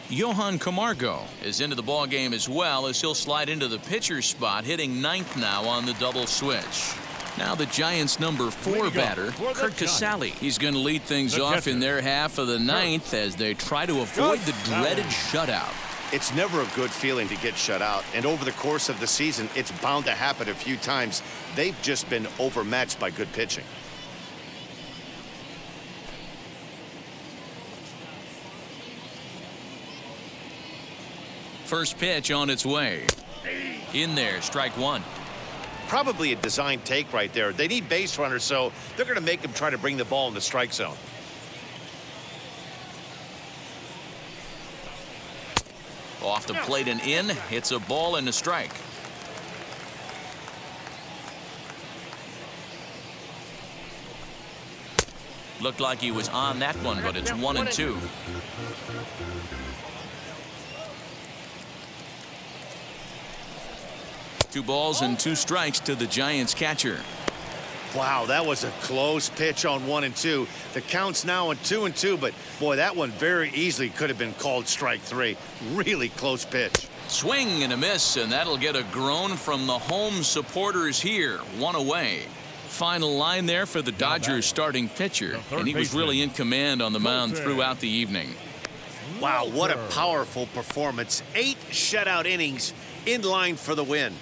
Johan Camargo is into the ball game as well as he'll slide into the pitcher's spot, hitting 9th now on the double switch. Now the Giants number 4 batter, Curt Casale. He's going to lead things off in their half of the 9th as they try to avoid the dreaded shutout. It's never a good feeling to get shut out, and over the course of the season, it's bound to happen a few times. They've just been overmatched by good pitching. First pitch on its way. In there, strike 1. Probably a design take right there. They need base runners, so they're going to make them try to bring the ball in the strike zone. Off the plate and in. It's a ball and a strike. Looked like he was on that one, but it's 1-2. Two balls and 2 strikes to the Giants catcher. Wow, that was a close pitch on 1-2. The count's now at 2-2, but boy, that one very easily could have been called strike 3. Really close pitch. Swing and a miss, and that'll get a groan from the home supporters here. 1 away. Final line there for the Dodgers starting pitcher, and he was really in command on the mound throughout the evening. Wow, what a powerful performance. 8 shutout innings, in line for the win.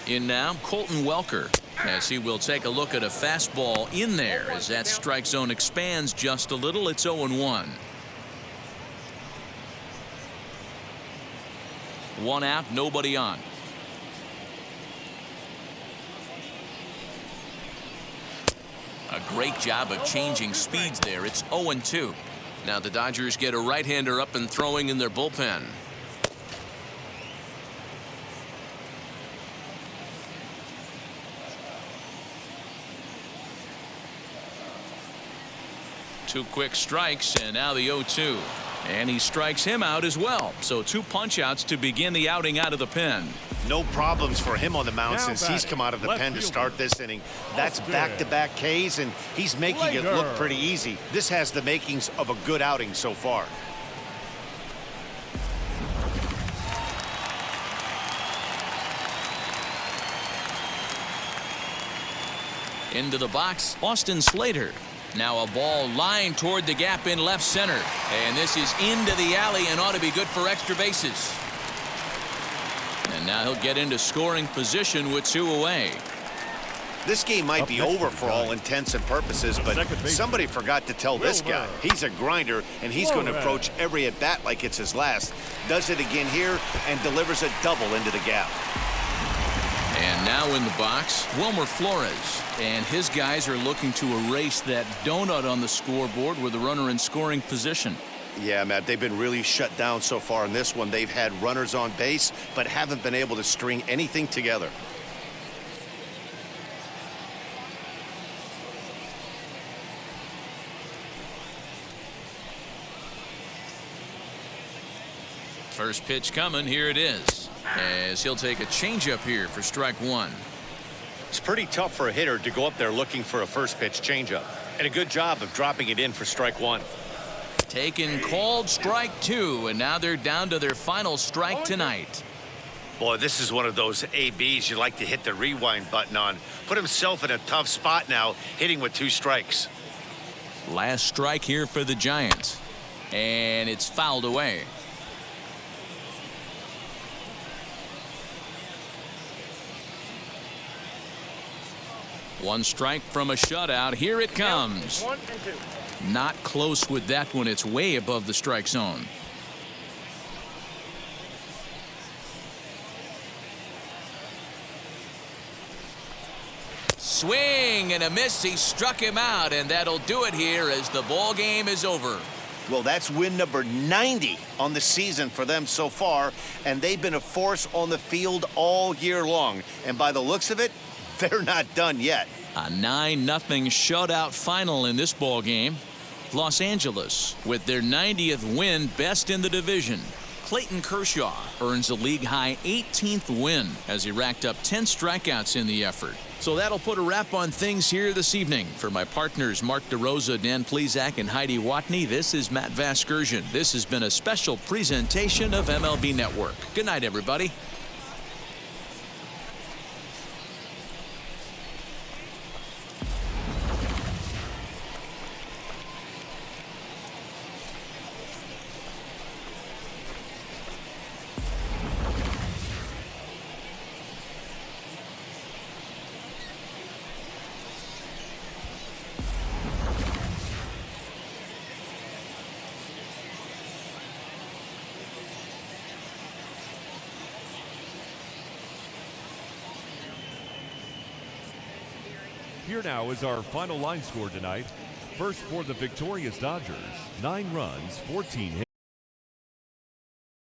In now, Colton Welker, as he will take a look at a fastball in there as that strike zone expands just a little. It's 0-1. 1 out, nobody on. A great job of changing speeds there. It's 0-2. Now the Dodgers get a right-hander up and throwing in their bullpen. Two quick strikes, and now the 0-2. And he strikes him out as well. So 2 punch-outs to begin the outing out of the pen. No problems for him on the mound Now since he's batting, come out of the left pen to fielder. start this inning. That's back-to-back Ks, and he's making it Slater. look pretty easy. This has the makings of a good outing so far. Into the box, Austin Slater. Now a ball lined toward the gap in left center. And this is into the alley and ought to be good for extra bases. And now he'll get into scoring position with 2 away. This game might be over for all intents and purposes, but somebody forgot to tell this guy. He's a grinder, and he's going to approach every at-bat like it's his last. Does it again here and delivers a double into the gap. And now in the box, Wilmer Flores. And his guys are looking to erase that donut on the scoreboard with a runner in scoring position. Yeah, Matt, they've been really shut down so far in this one. They've had runners on base, but haven't been able to string anything together. First pitch coming. Here it is. As he'll take a changeup here for strike 1. It's pretty tough for a hitter to go up there looking for a first pitch changeup. And a good job of dropping it in for strike 1. Taken, called strike 2, and now they're down to their final strike tonight. Boy, this is one of those ABs you like to hit the rewind button on. Put himself in a tough spot now, hitting with 2 strikes. Last strike here for the Giants. And it's fouled away. One strike from a shutout. Here it comes. 1 and 2. Not close with that one. It's way above the strike zone. Swing and a miss. He struck him out, and that'll do it here as the ball game is over. Well, that's win number 90 on the season for them so far, and they've been a force on the field all year long. And by the looks of it, they're not done yet. A 9-0 shutout final in this ball game. Los Angeles with their 90th win, best in the division. Clayton Kershaw earns a league-high 18th win as he racked up 10 strikeouts in the effort. So that'll put a wrap on things here this evening. For my partners Mark DeRosa, Dan Plezak, and Heidi Watney, this is Matt Vasgersian. This has been a special presentation of MLB Network. Good night, everybody. Here now is our final line score tonight. First for the victorious Dodgers, 9 runs, 14 hits.